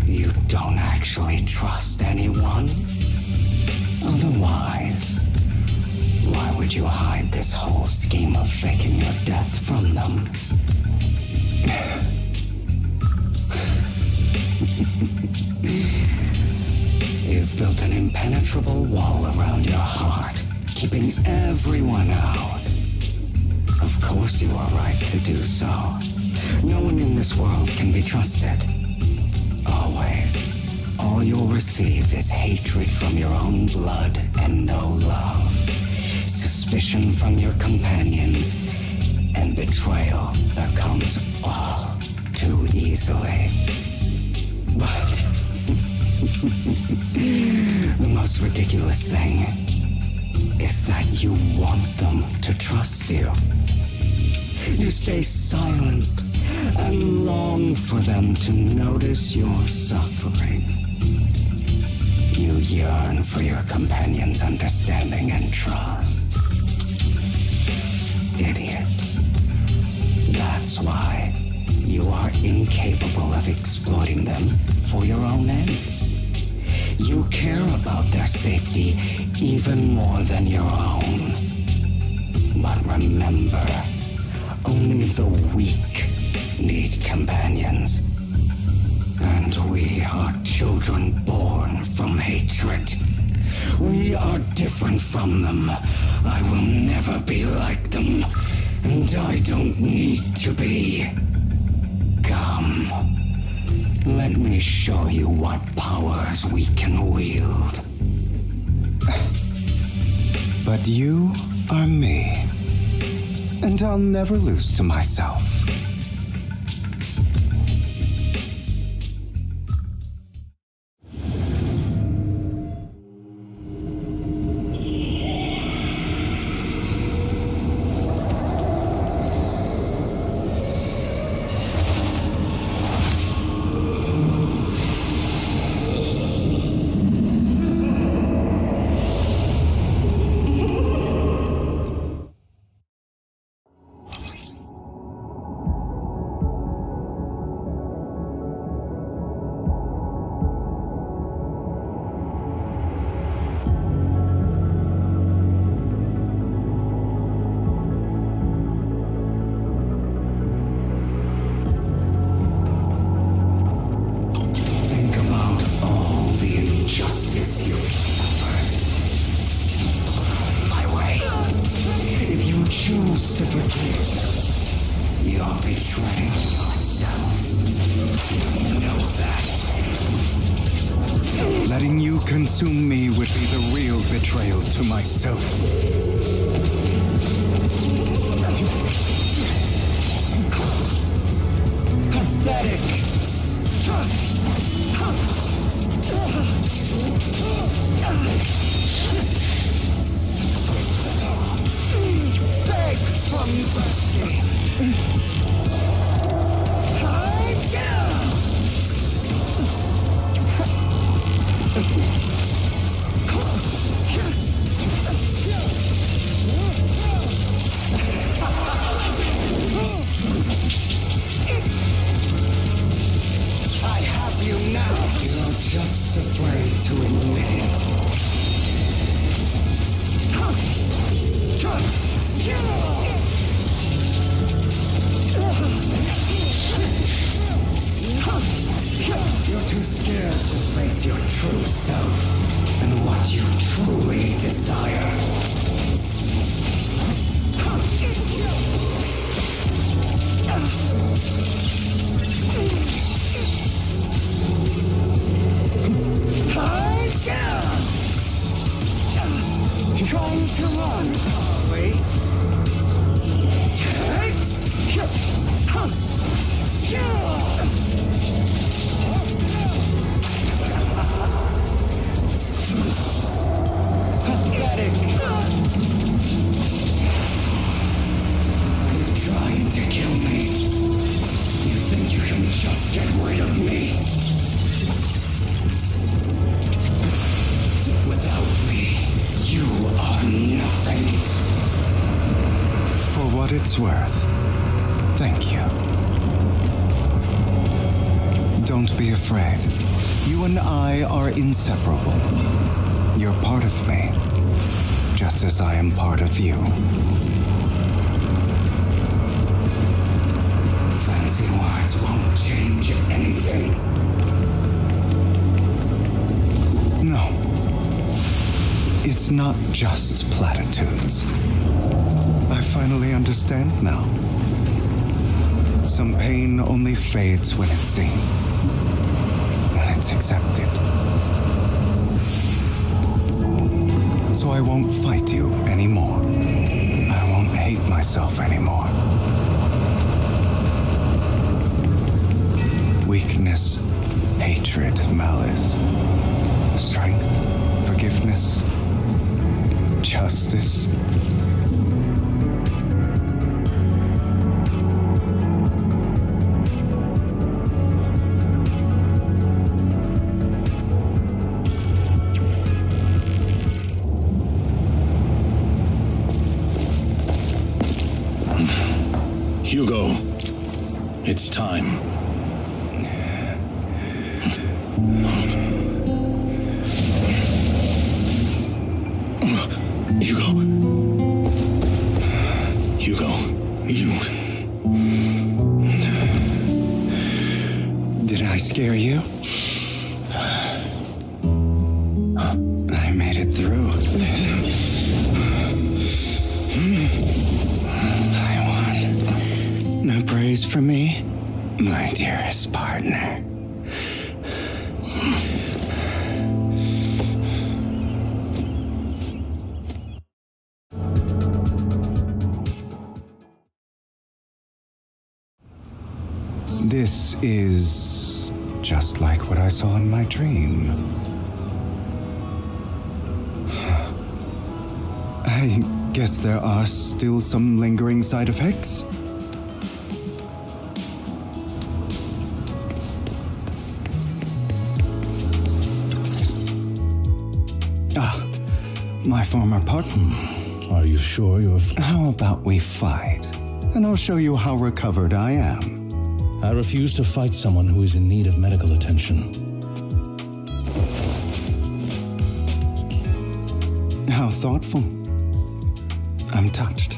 You don't actually trust anyone? Otherwise, why would you hide this whole scheme of faking your death from them? You've built an impenetrable wall around your heart, keeping everyone out. Of course you are right to do so. No one in this world can be trusted. Always. All you'll receive is hatred from your own blood and no love. Suspicion from your companions, and betrayal that comes all too easily. But the most ridiculous thing is that you want them to trust you. You stay silent and long for them to notice your suffering. You yearn for your companion's understanding and trust. Idiot. That's why you are incapable of exploiting them for your own ends. You care about their safety even more than your own. But remember, only the weak need companions. And we are children born from hatred. We are different from them. I will never be like them, and I don't need to be. Come, let me show you what powers we can wield. But you are me, and I'll never lose to myself. Letting you consume me would be the real betrayal to myself. Pathetic! Beg from mercy! I have you now. You're just afraid to admit it. You're too scared to face your true self and what you truly desire. Trying to run, are we? Pathetic! You're trying to kill me. You think you can just get rid of me? Without me, you are nothing. For what it's worth, thank you. Don't be afraid. You and I are inseparable. You're part of me, just as I am part of you. Fancy words won't change anything. No. It's not just platitudes. I finally understand now. Some pain only fades when it's seen, when it's accepted. So I won't fight you anymore. I won't hate myself anymore. Weakness, hatred, malice, strength, forgiveness, justice. Hugo, it's time. Hugo, you... Did I scare you? I made it through. I won. No praise for me, my dearest partner. This is just like what I saw in my dream. I guess there are still some lingering side effects. Ah, my former partner. Are you sure you have... How about we fight, and I'll show you how recovered I am. I refuse to fight someone who is in need of medical attention. How thoughtful. I'm touched.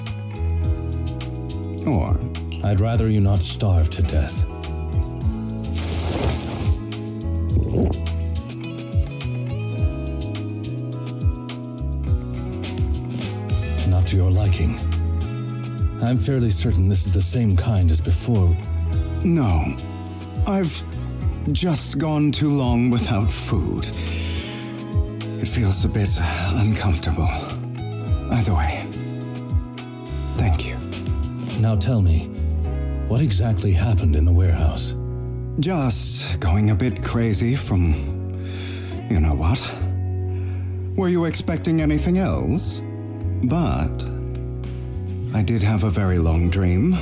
Or... I'd rather you not starve to death. Not to your liking. I'm fairly certain this is the same kind as before. No. I've just gone too long without food. It feels a bit uncomfortable. Either way, thank you. Now tell me, what exactly happened in the warehouse? Just going a bit crazy from you know what. Were you expecting anything else? But I did have a very long dream.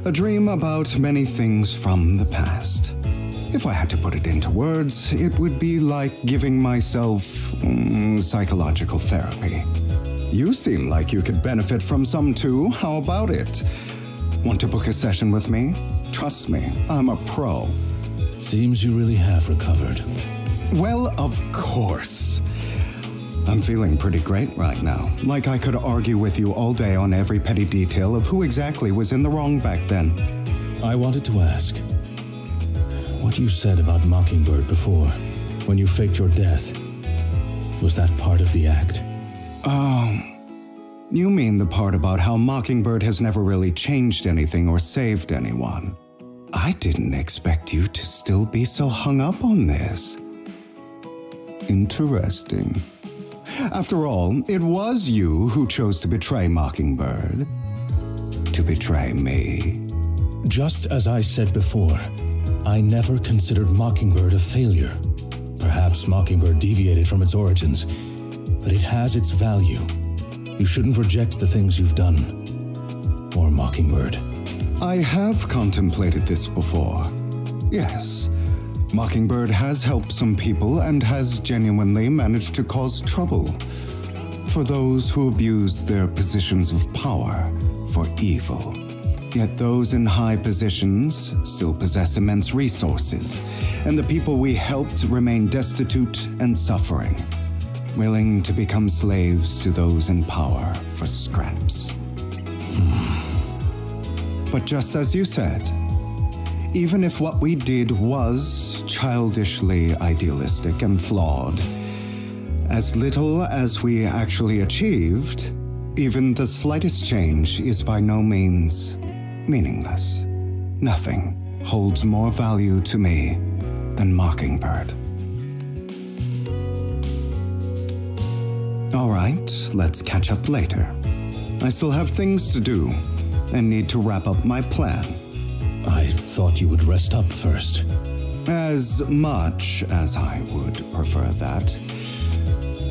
A dream about many things from the past. If I had to put it into words, it would be like giving myself psychological therapy. You seem like you could benefit from some too. How about it? Want to book a session with me? Trust me, I'm a pro. Seems you really have recovered. Well, of course. I'm feeling pretty great right now. Like I could argue with you all day on every petty detail of who exactly was in the wrong back then. I wanted to ask, what you said about Mockingbird before, when you faked your death, was that part of the act? Oh, you mean the part about how Mockingbird has never really changed anything or saved anyone. I didn't expect you to still be so hung up on this. Interesting. After all, it was you who chose to betray Mockingbird. To betray me. Just as I said before, I never considered Mockingbird a failure. Perhaps Mockingbird deviated from its origins, but it has its value. You shouldn't reject the things you've done. Or Mockingbird. I have contemplated this before. Yes, Mockingbird has helped some people and has genuinely managed to cause trouble for those who abuse their positions of power for evil. Yet those in high positions still possess immense resources, and the people we helped remain destitute and suffering, willing to become slaves to those in power for scraps. But just as you said, even if what we did was childishly idealistic and flawed, as little as we actually achieved, even the slightest change is by no means meaningless. Nothing holds more value to me than Mockingbird. All right, let's catch up later. I still have things to do and need to wrap up my plan. I thought you would rest up first. As much as I would prefer that.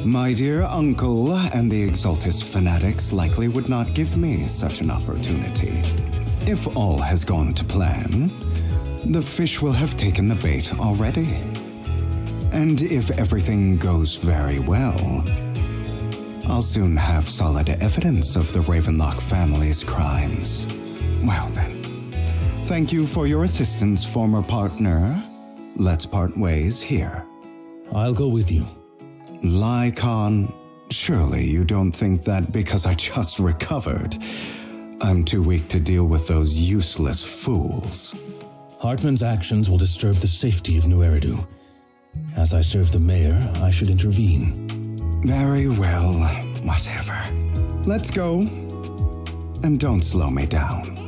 My dear uncle and the Exaltus fanatics likely would not give me such an opportunity. If all has gone to plan, the fish will have taken the bait already. And if everything goes very well, I'll soon have solid evidence of the Ravenlock family's crimes. Well then, thank you for your assistance, former partner. Let's part ways here. I'll go with you. Lycon, surely you don't think that because I just recovered, I'm too weak to deal with those useless fools. Hartman's actions will disturb the safety of New Eridu. As I serve the mayor, I should intervene. Very well, whatever. Let's go. And don't slow me down.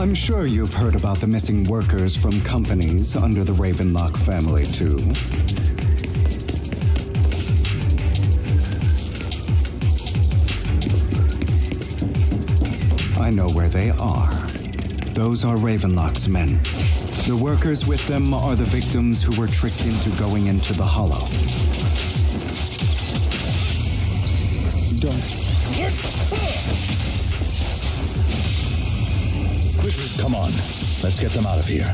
I'm sure you've heard about the missing workers from companies under the Ravenlock family, too. I know where they are. Those are Ravenlock's men. The workers with them are the victims who were tricked into going into the Hollow. Don't. Come on, let's get them out of here.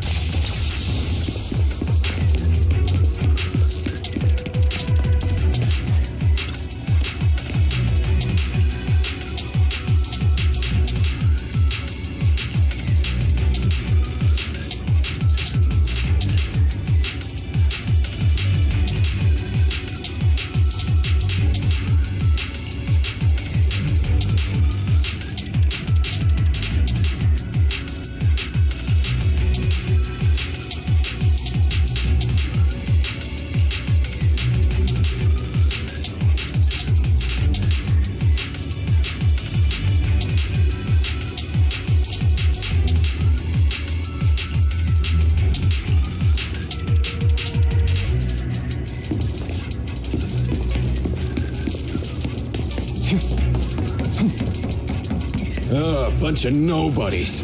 Bunch of nobodies.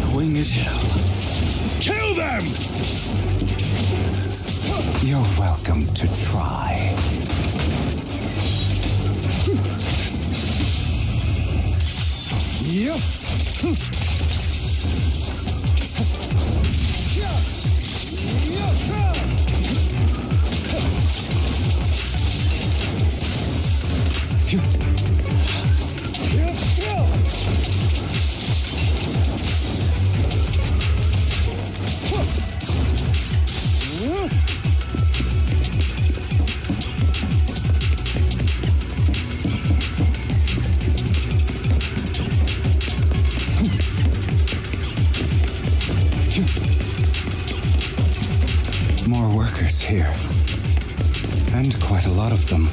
Annoying as hell. Kill them! You're welcome to try. Yep. More workers here. And quite a lot of them.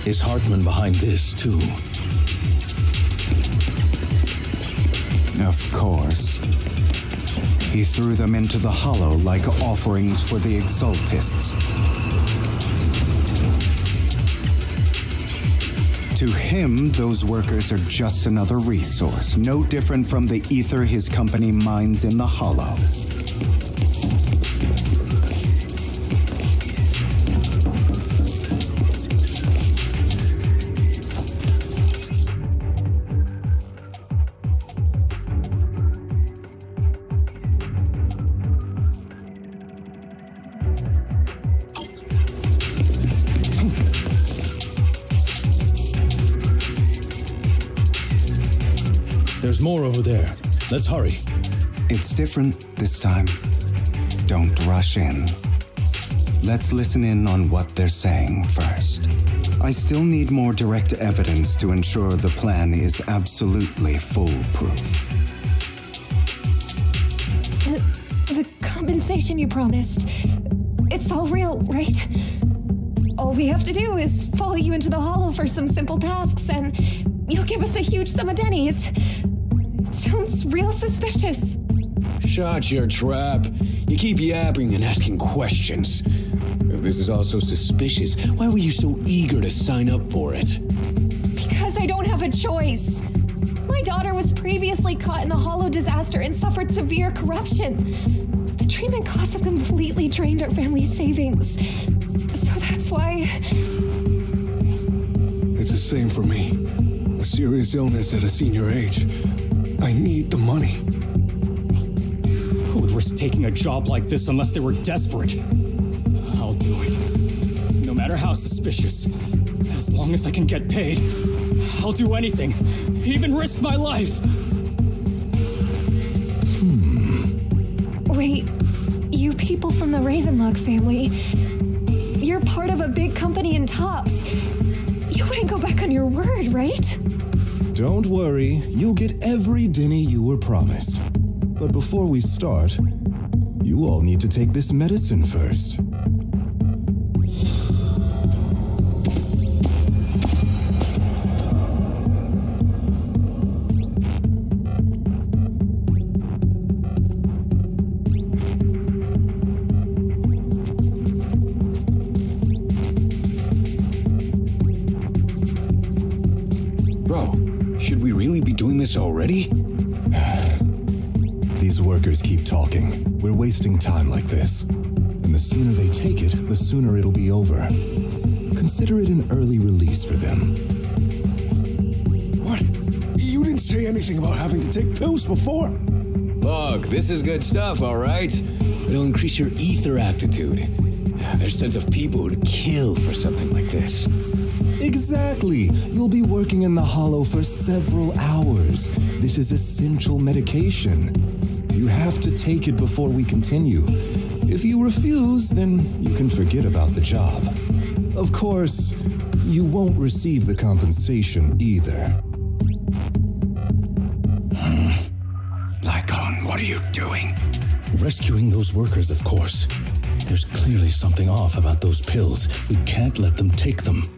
Is Hartman behind this, too? Of course. He threw them into the Hollow like offerings for the Exaltists. To him, those workers are just another resource, no different from the ether his company mines in the Hollow. There's more over there. Let's hurry. It's different this time. Don't rush in. Let's listen in on what they're saying first. I still need more direct evidence to ensure the plan is absolutely foolproof. The compensation you promised, it's all real, right? All we have to do is follow you into the Hollow for some simple tasks, and you'll give us a huge sum of dennies. It sounds real suspicious. Shut your trap. You keep yapping and asking questions. If this is all so suspicious, why were you so eager to sign up for it? Because I don't have a choice. My daughter was previously caught in the Hollow disaster and suffered severe corruption. The treatment costs have completely drained our family's savings. So that's why... It's the same for me. A serious illness at a senior age. I need the money. risk taking a job like this unless they were desperate. I'll do it. No matter how suspicious. As long as I can get paid, I'll do anything. Even risk my life. Wait, you people from the Ravenlock family, you're part of a big company in Tops. You wouldn't go back on your word, right? Don't worry, you'll get every Denny you were promised. But before we start, you all need to take this medicine first. Already? These workers keep talking. We're wasting time like this. And the sooner they take it, the sooner it'll be over. Consider it an early release for them. What? You didn't say anything about having to take pills before. Look, this is good stuff, all right? It'll increase your ether aptitude. There's tons of people who'd kill for something like this. Exactly! You'll be working in the Hollow for several hours. This is essential medication. You have to take it before we continue. If you refuse, then you can forget about the job. Of course, you won't receive the compensation either. Lycon, what are you doing? Rescuing those workers, of course. There's clearly something off about those pills. We can't let them take them.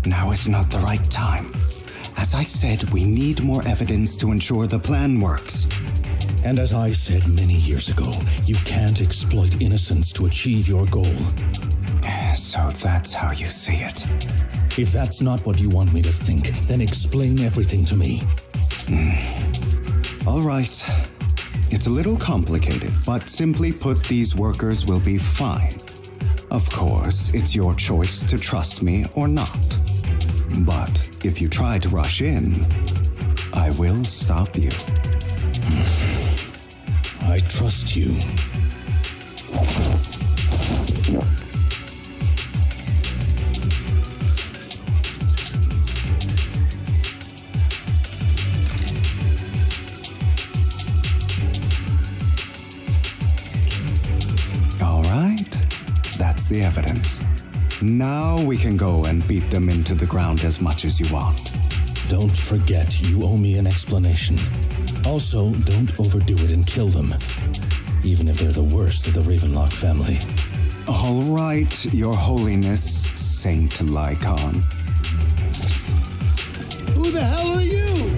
Now is not the right time. As I said, we need more evidence to ensure the plan works. And as I said many years ago, you can't exploit innocence to achieve your goal. So that's how you see it. If that's not what you want me to think, then explain everything to me. All right. It's a little complicated, but simply put, these workers will be fine. Of course, it's your choice to trust me or not. But if you try to rush in, I will stop you. I trust you. All right. That's the evidence. Now we can go and beat them into the ground as much as you want. Don't forget, you owe me an explanation. Also, don't overdo it and kill them. Even if they're the worst of the Ravenlock family. All right, Your Holiness, Saint Lycon. Who the hell are you?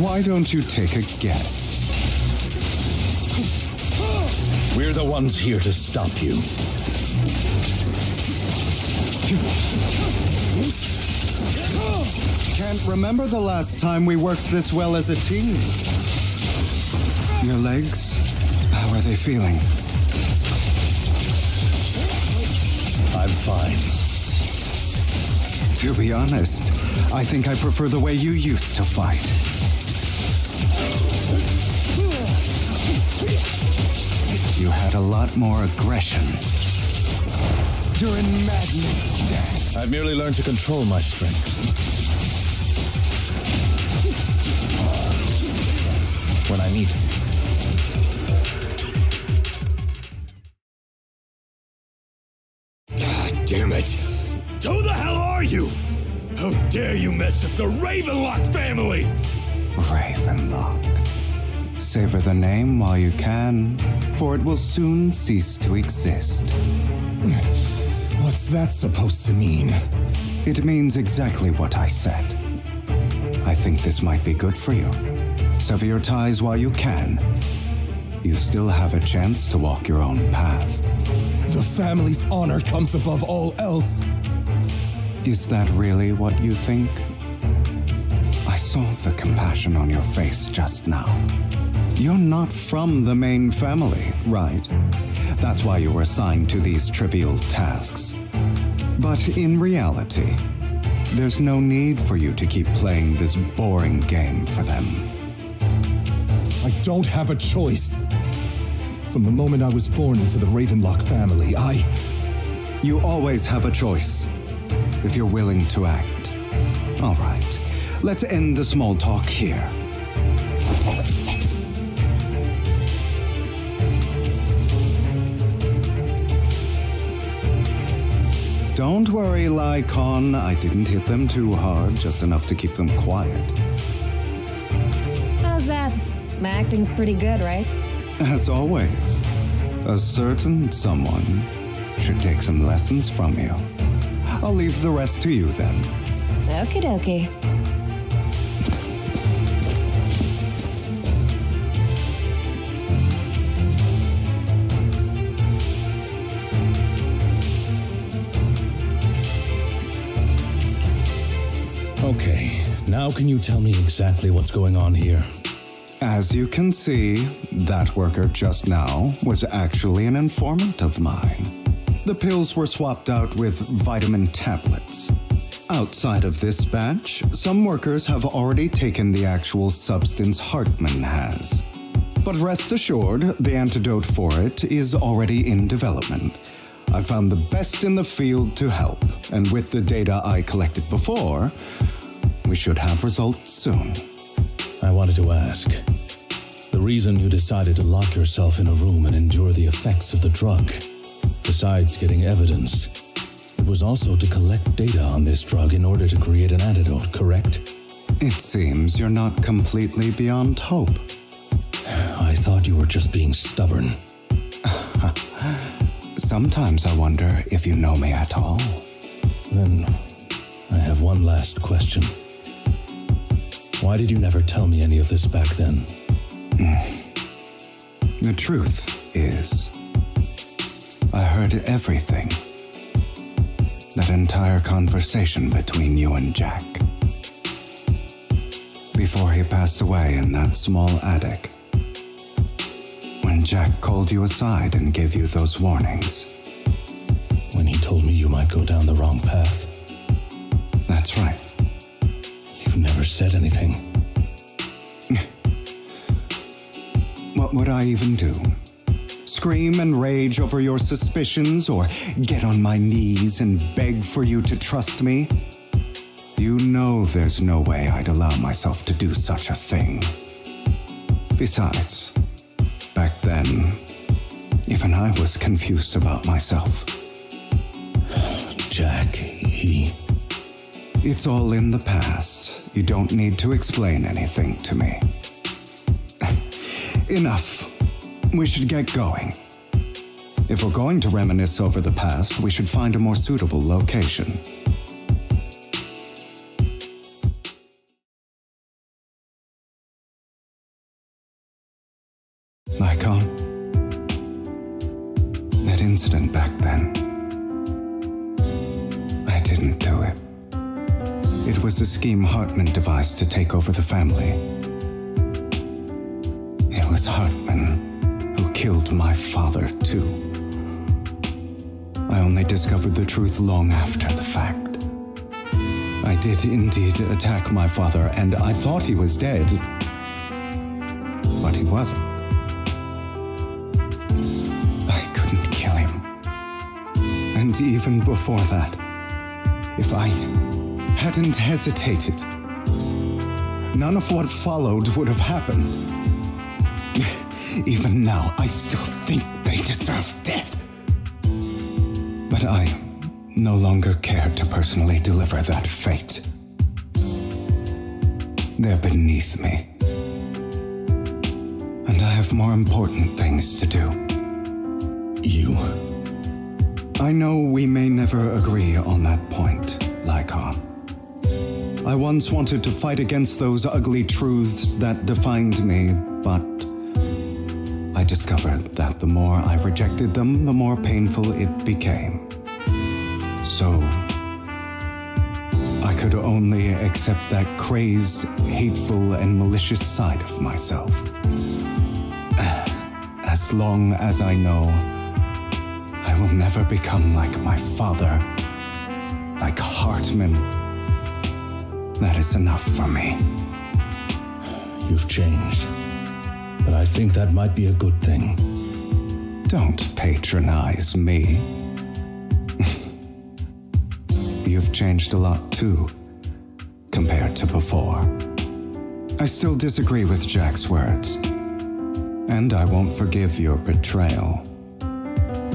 Why don't you take a guess? We're the ones here to stop you. Can't remember the last time we worked this well as a team. Your legs, how are they feeling? I'm fine. To be honest, I think I prefer the way you used to fight. You had a lot more aggression. You're in madness, Dad. I've merely learned to control my strength. When I need to. God damn it! Who the hell are you? How dare you mess with the Ravenlock family? Ravenlock. Savor the name while you can, for it will soon cease to exist. What's that supposed to mean? It means exactly what I said. I think this might be good for you. Sever your ties while you can. You still have a chance to walk your own path. The family's honor comes above all else. Is that really what you think? I saw the compassion on your face just now. You're not from the main family, right? That's why you were assigned to these trivial tasks. But in reality, there's no need for you to keep playing this boring game for them. I don't have a choice. From the moment I was born into the Ravenlock family, You always have a choice, if you're willing to act. All right, let's end the small talk here. Don't worry, Lycon. I didn't hit them too hard, just enough to keep them quiet. How's that? My acting's pretty good, right? As always, a certain someone should take some lessons from you. I'll leave the rest to you then. Okie dokie. Okay, now can you tell me exactly what's going on here? As you can see, that worker just now was actually an informant of mine. The pills were swapped out with vitamin tablets. Outside of this batch, some workers have already taken the actual substance Hartman has. But rest assured, the antidote for it is already in development. I found the best in the field to help, and with the data I collected before, we should have results soon. I wanted to ask. The reason you decided to lock yourself in a room and endure the effects of the drug, besides getting evidence, it was also to collect data on this drug in order to create an antidote, correct? It seems you're not completely beyond hope. I thought you were just being stubborn. Sometimes I wonder if you know me at all. Then, I have one last question. Why did you never tell me any of this back then? The truth is, I heard everything. That entire conversation between you and Jack. Before he passed away in that small attic. When Jack called you aside and gave you those warnings. When he told me you might go down the wrong path. That's right. You never said anything. What would I even do? Scream and rage over your suspicions, or get on my knees and beg for you to trust me? You know there's no way I'd allow myself to do such a thing. Besides, back then, even I was confused about myself. Jack, he... It's all in the past. You don't need to explain anything to me. Enough. We should get going. If we're going to reminisce over the past, we should find a more suitable location. Lycon, that incident back then, I didn't do it. It was a scheme Hartman devised to take over the family. It was Hartman who killed my father, too. I only discovered the truth long after the fact. I did indeed attack my father, and I thought he was dead. But he wasn't. I couldn't kill him. And even before that, if I hadn't hesitated, none of what followed would have happened. Even now, I still think they deserve death. But I no longer care to personally deliver that fate. They're beneath me. And I have more important things to do. You? I know we may never agree on that point, Lycon. I once wanted to fight against those ugly truths that defined me, but I discovered that the more I rejected them, the more painful it became. So, I could only accept that crazed, hateful, and malicious side of myself. As long as I know I will never become like my father, like Hartman, that is enough for me. You've changed. but I think that might be a good thing. Don't patronize me. You've changed a lot too, compared to before. I still disagree with Jack's words, and I won't forgive your betrayal.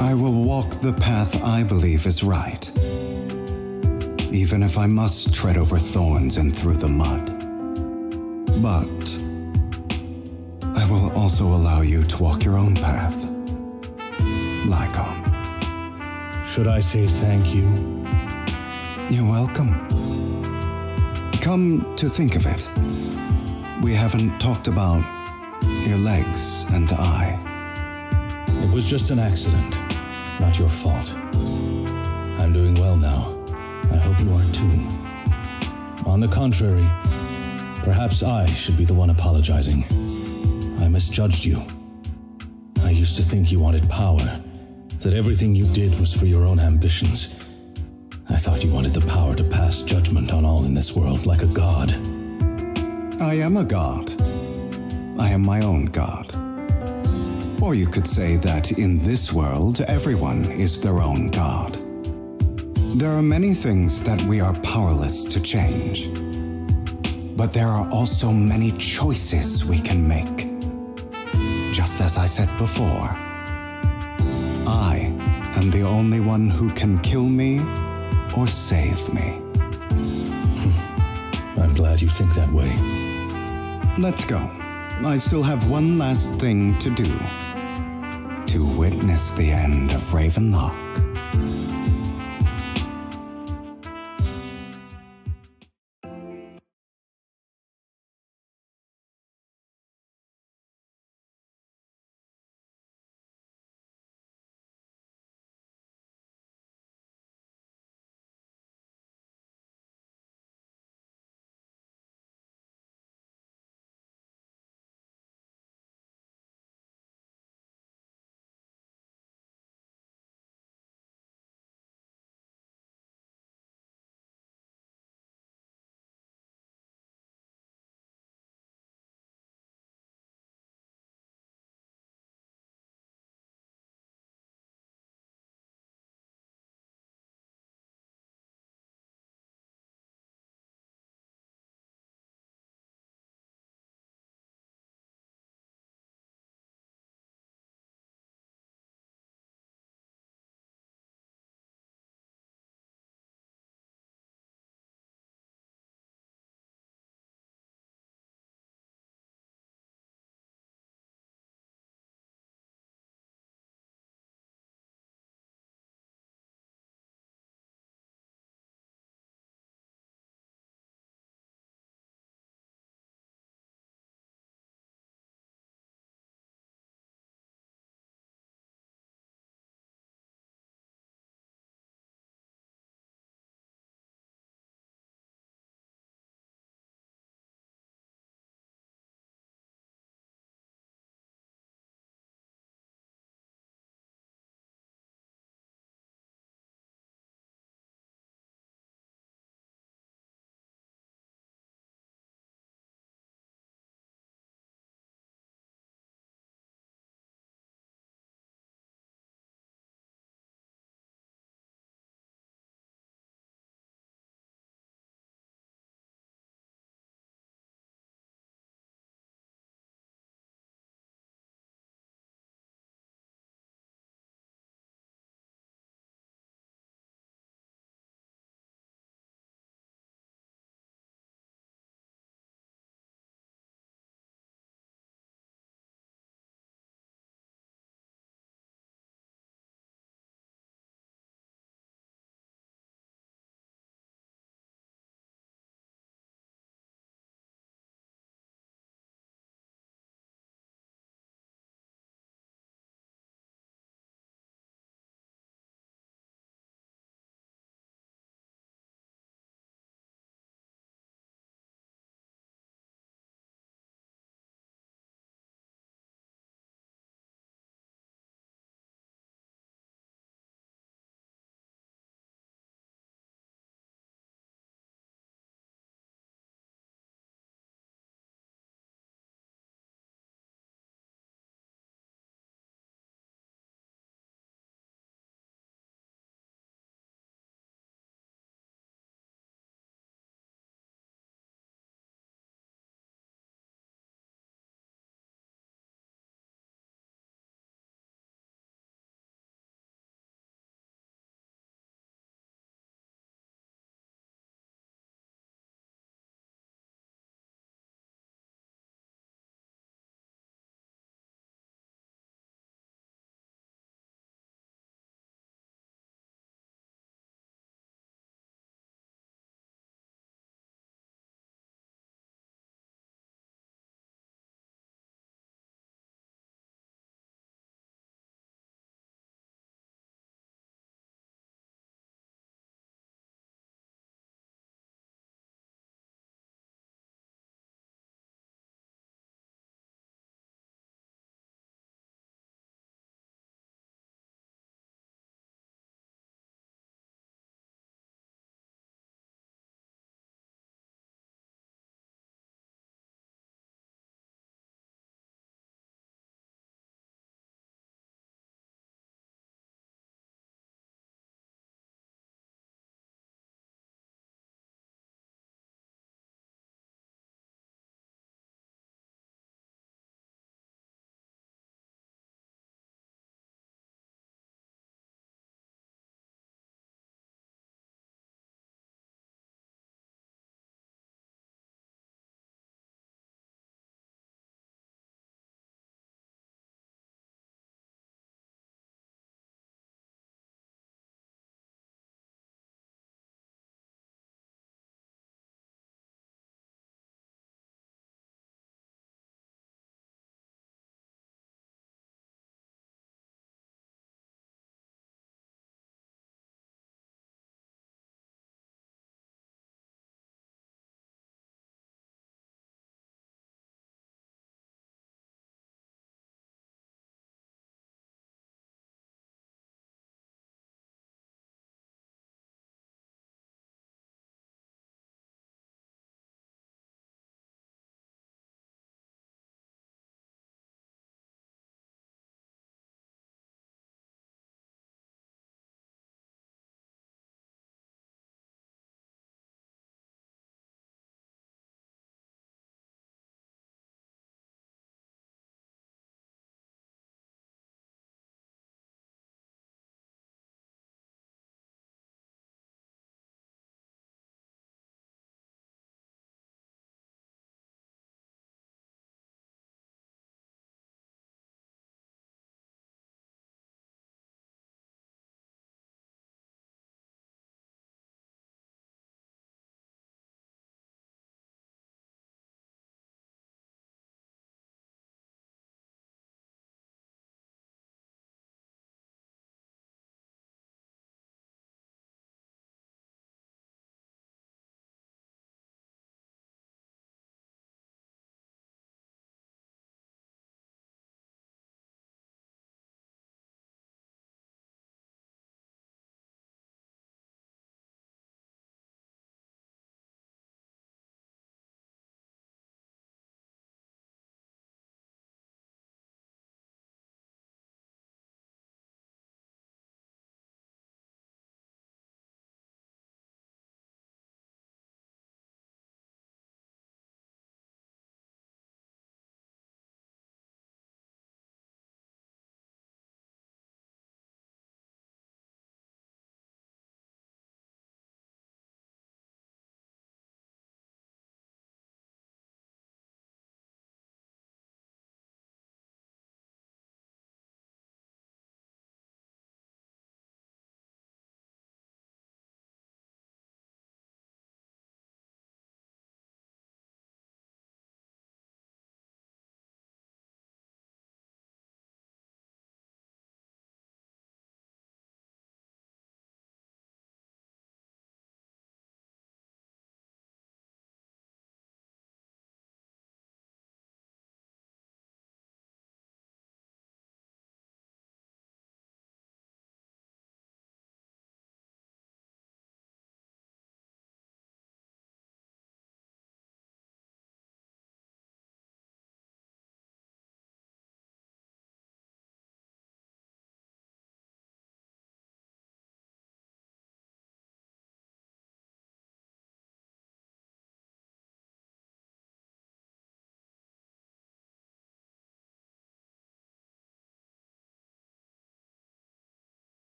I will walk the path I believe is right, even if I must tread over thorns and through the mud. But I will also allow you to walk your own path. Lycon. Should I say thank you? You're welcome. Come to think of it, we haven't talked about your legs and eye. It was just an accident, not your fault. I'm doing well now. I hope you are too. On the contrary, perhaps I should be the one apologizing. I misjudged you. I used to think you wanted power, that everything you did was for your own ambitions. I thought you wanted the power to pass judgment on all in this world like a god. I am a god. I am my own god. Or you could say that in this world, everyone is their own god. There are many things that we are powerless to change. But there are also many choices we can make. Just as I said before, I am the only one who can kill me or save me. I'm glad you think that way. Let's go. I still have one last thing to do. To witness the end of Ravenlock.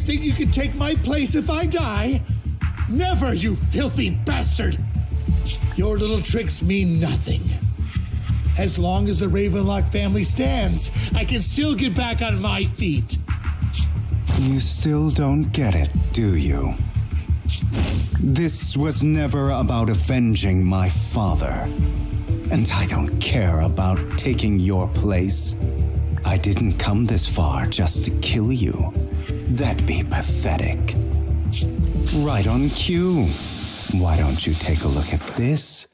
think you can take my place if I die? Never, you filthy bastard! Your little tricks mean nothing. As long as the Ravenlock family stands, I can still get back on my feet. You still don't get it, do you? This was never about avenging my father. And I don't care about taking your place. I didn't come this far just to kill you. That'd be pathetic. Right on cue. Why don't you take a look at this,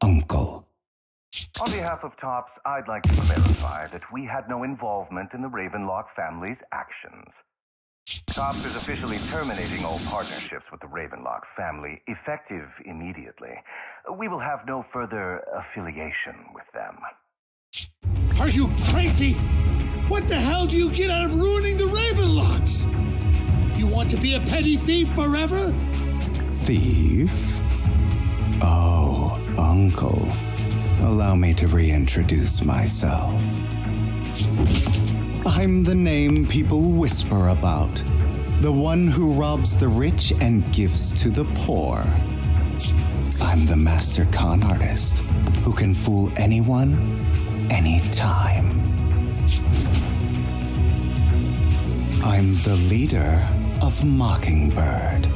Uncle? On behalf of TOPS, I'd like to clarify that we had no involvement in the Ravenlock family's actions. TOPS is officially terminating all partnerships with the Ravenlock family, effective immediately. We will have no further affiliation with them. Are you crazy? What the hell do you get out of ruining the Ravenlocks? You want to be a petty thief forever? Thief? Oh, Uncle. Allow me to reintroduce myself. I'm the name people whisper about. The one who robs the rich and gives to the poor. I'm the master con artist who can fool anyone, anytime. I'm the leader of Mockingbird.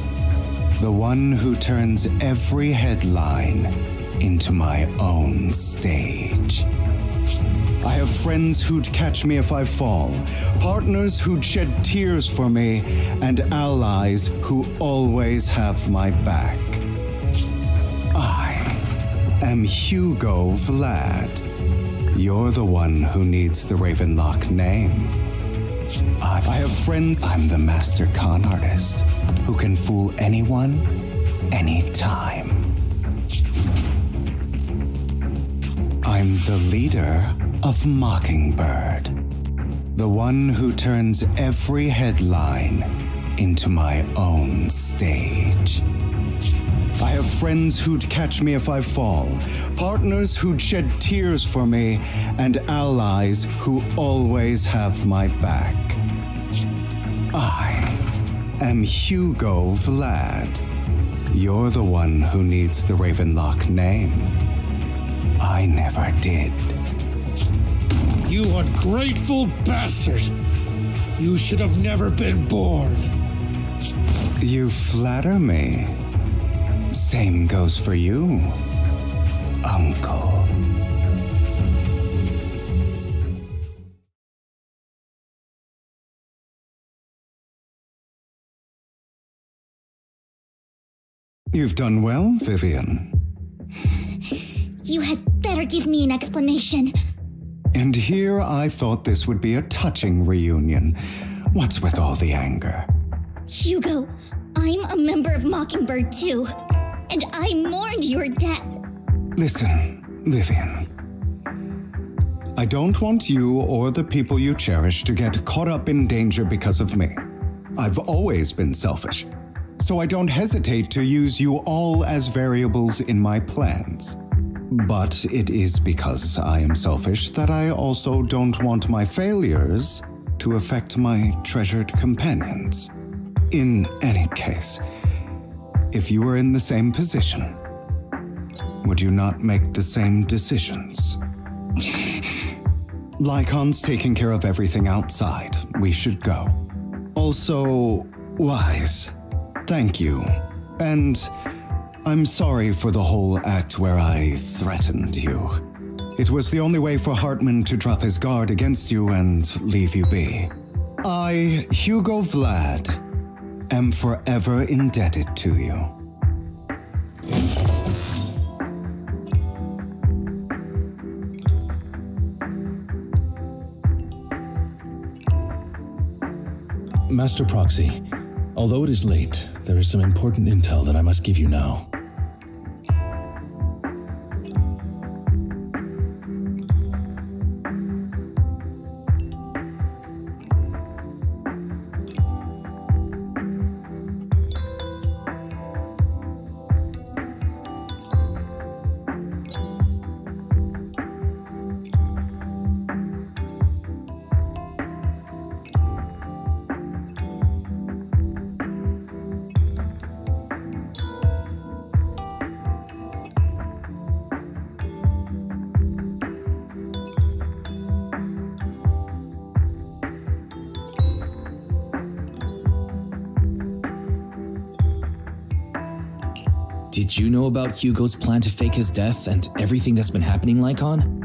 The one who turns every headline into my own stage. I have friends who'd catch me if I fall, partners who'd shed tears for me, and allies who always have my back. I am Hugo Vlad. You're the one who needs the Ravenlock name. I have friends. I'm the master con artist who can fool anyone, anytime. I'm the leader of Mockingbird, the one who turns every headline into my own stage. I have friends who'd catch me if I fall, partners who'd shed tears for me, and allies who always have my back. I am Hugo Vlad. You're the one who needs the Ravenlock name. I never did. You ungrateful bastard! You should have never been born. You flatter me. Same goes for you, Uncle. You've done well, Vivian. You had better give me an explanation. And here I thought this would be a touching reunion. What's with all the anger? Hugo, I'm a member of Mockingbird too, and I mourned your death. Listen, Vivian. I don't want you or the people you cherish to get caught up in danger because of me. I've always been selfish, so I don't hesitate to use you all as variables in my plans. But it is because I am selfish that I also don't want my failures to affect my treasured companions. In any case, if you were in the same position, would you not make the same decisions? Lycon's taking care of everything outside. We should go. Also, Wise, thank you. And I'm sorry for the whole act where I threatened you. It was the only way for Hartman to drop his guard against you and leave you be. I, Hugo Vlad, am forever indebted to you. Master Proxy, although it is late, there is some important intel that I must give you now. Did you know about Hugo's plan to fake his death and everything that's been happening, Lycon?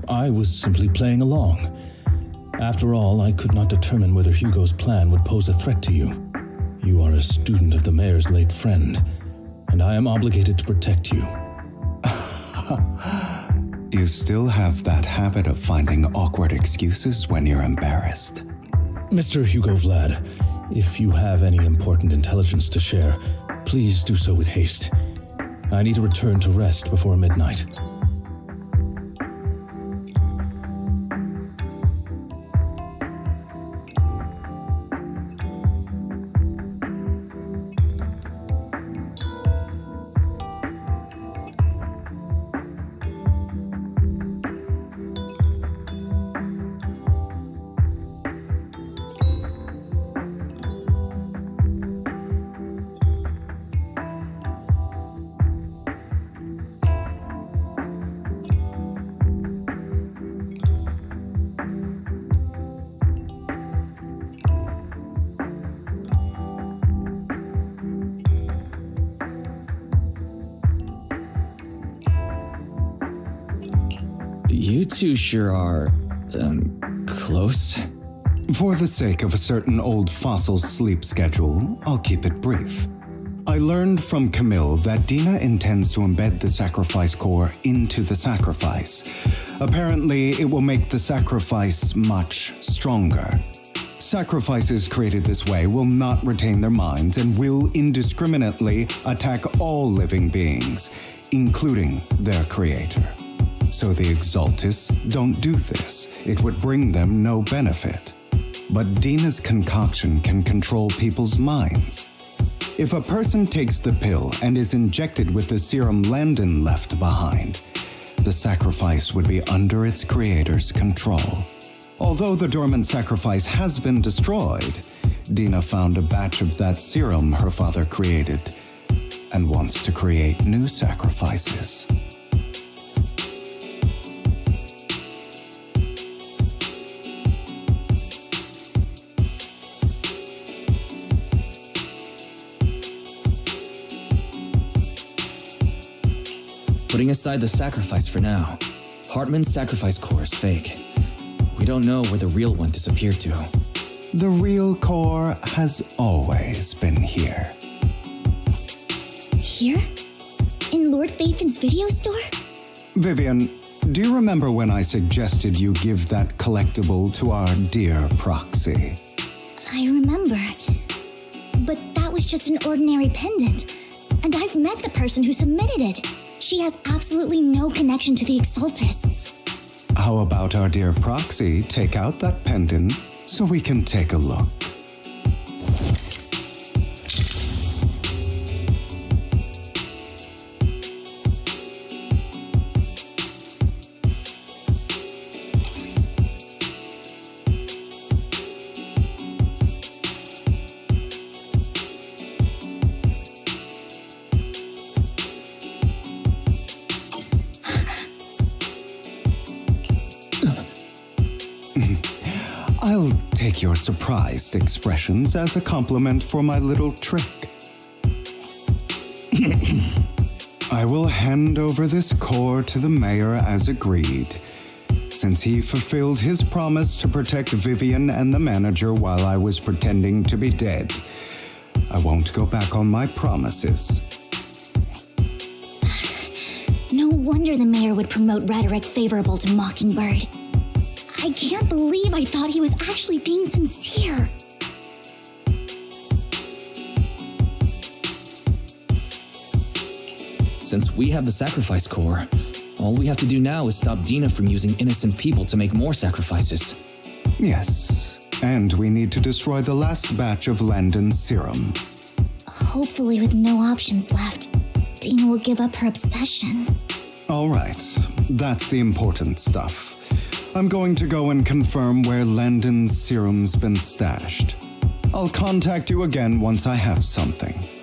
I was simply playing along. After all, I could not determine whether Hugo's plan would pose a threat to you. You are a student of the mayor's late friend, and I am obligated to protect you. You still have that habit of finding awkward excuses when you're embarrassed. Mr. Hugo Vlad, if you have any important intelligence to share, please do so with haste. I need to return to rest before midnight. You two sure are, close? For the sake of a certain old fossil's sleep schedule, I'll keep it brief. I learned from Camille that Dina intends to embed the sacrifice core into the sacrifice. Apparently, it will make the sacrifice much stronger. Sacrifices created this way will not retain their minds and will indiscriminately attack all living beings, including their creator. So the Exaltists don't do this. It would bring them no benefit. But Dina's concoction can control people's minds. If a person takes the pill and is injected with the serum Landon left behind, the sacrifice would be under its creator's control. Although the dormant sacrifice has been destroyed, Dina found a batch of that serum her father created and wants to create new sacrifices. Putting aside the sacrifice for now, Hartman's sacrifice core is fake. We don't know where the real one disappeared to. The real core has always been here. Here? In Lord Phaethon's video store? Vivian, do you remember when I suggested you give that collectible to our dear proxy? I remember. But that was just an ordinary pendant. And I've met the person who submitted it. She has absolutely no connection to the Exaltists. How about our dear proxy take out that pendant so we can take a look? I'll take your surprised expressions as a compliment for my little trick. I will hand over this core to the mayor as agreed, since he fulfilled his promise to protect Vivian and the manager while I was pretending to be dead. I won't go back on my promises. No wonder the mayor would promote rhetoric favorable to Mockingbird. I can't believe I thought he was actually being sincere. Since we have the sacrifice core, all we have to do now is stop Dina from using innocent people to make more sacrifices. Yes, and we need to destroy the last batch of Landon's serum. Hopefully with no options left, Dina will give up her obsession. All right, that's the important stuff. I'm going to go and confirm where Landon's serum's been stashed. I'll contact you again once I have something.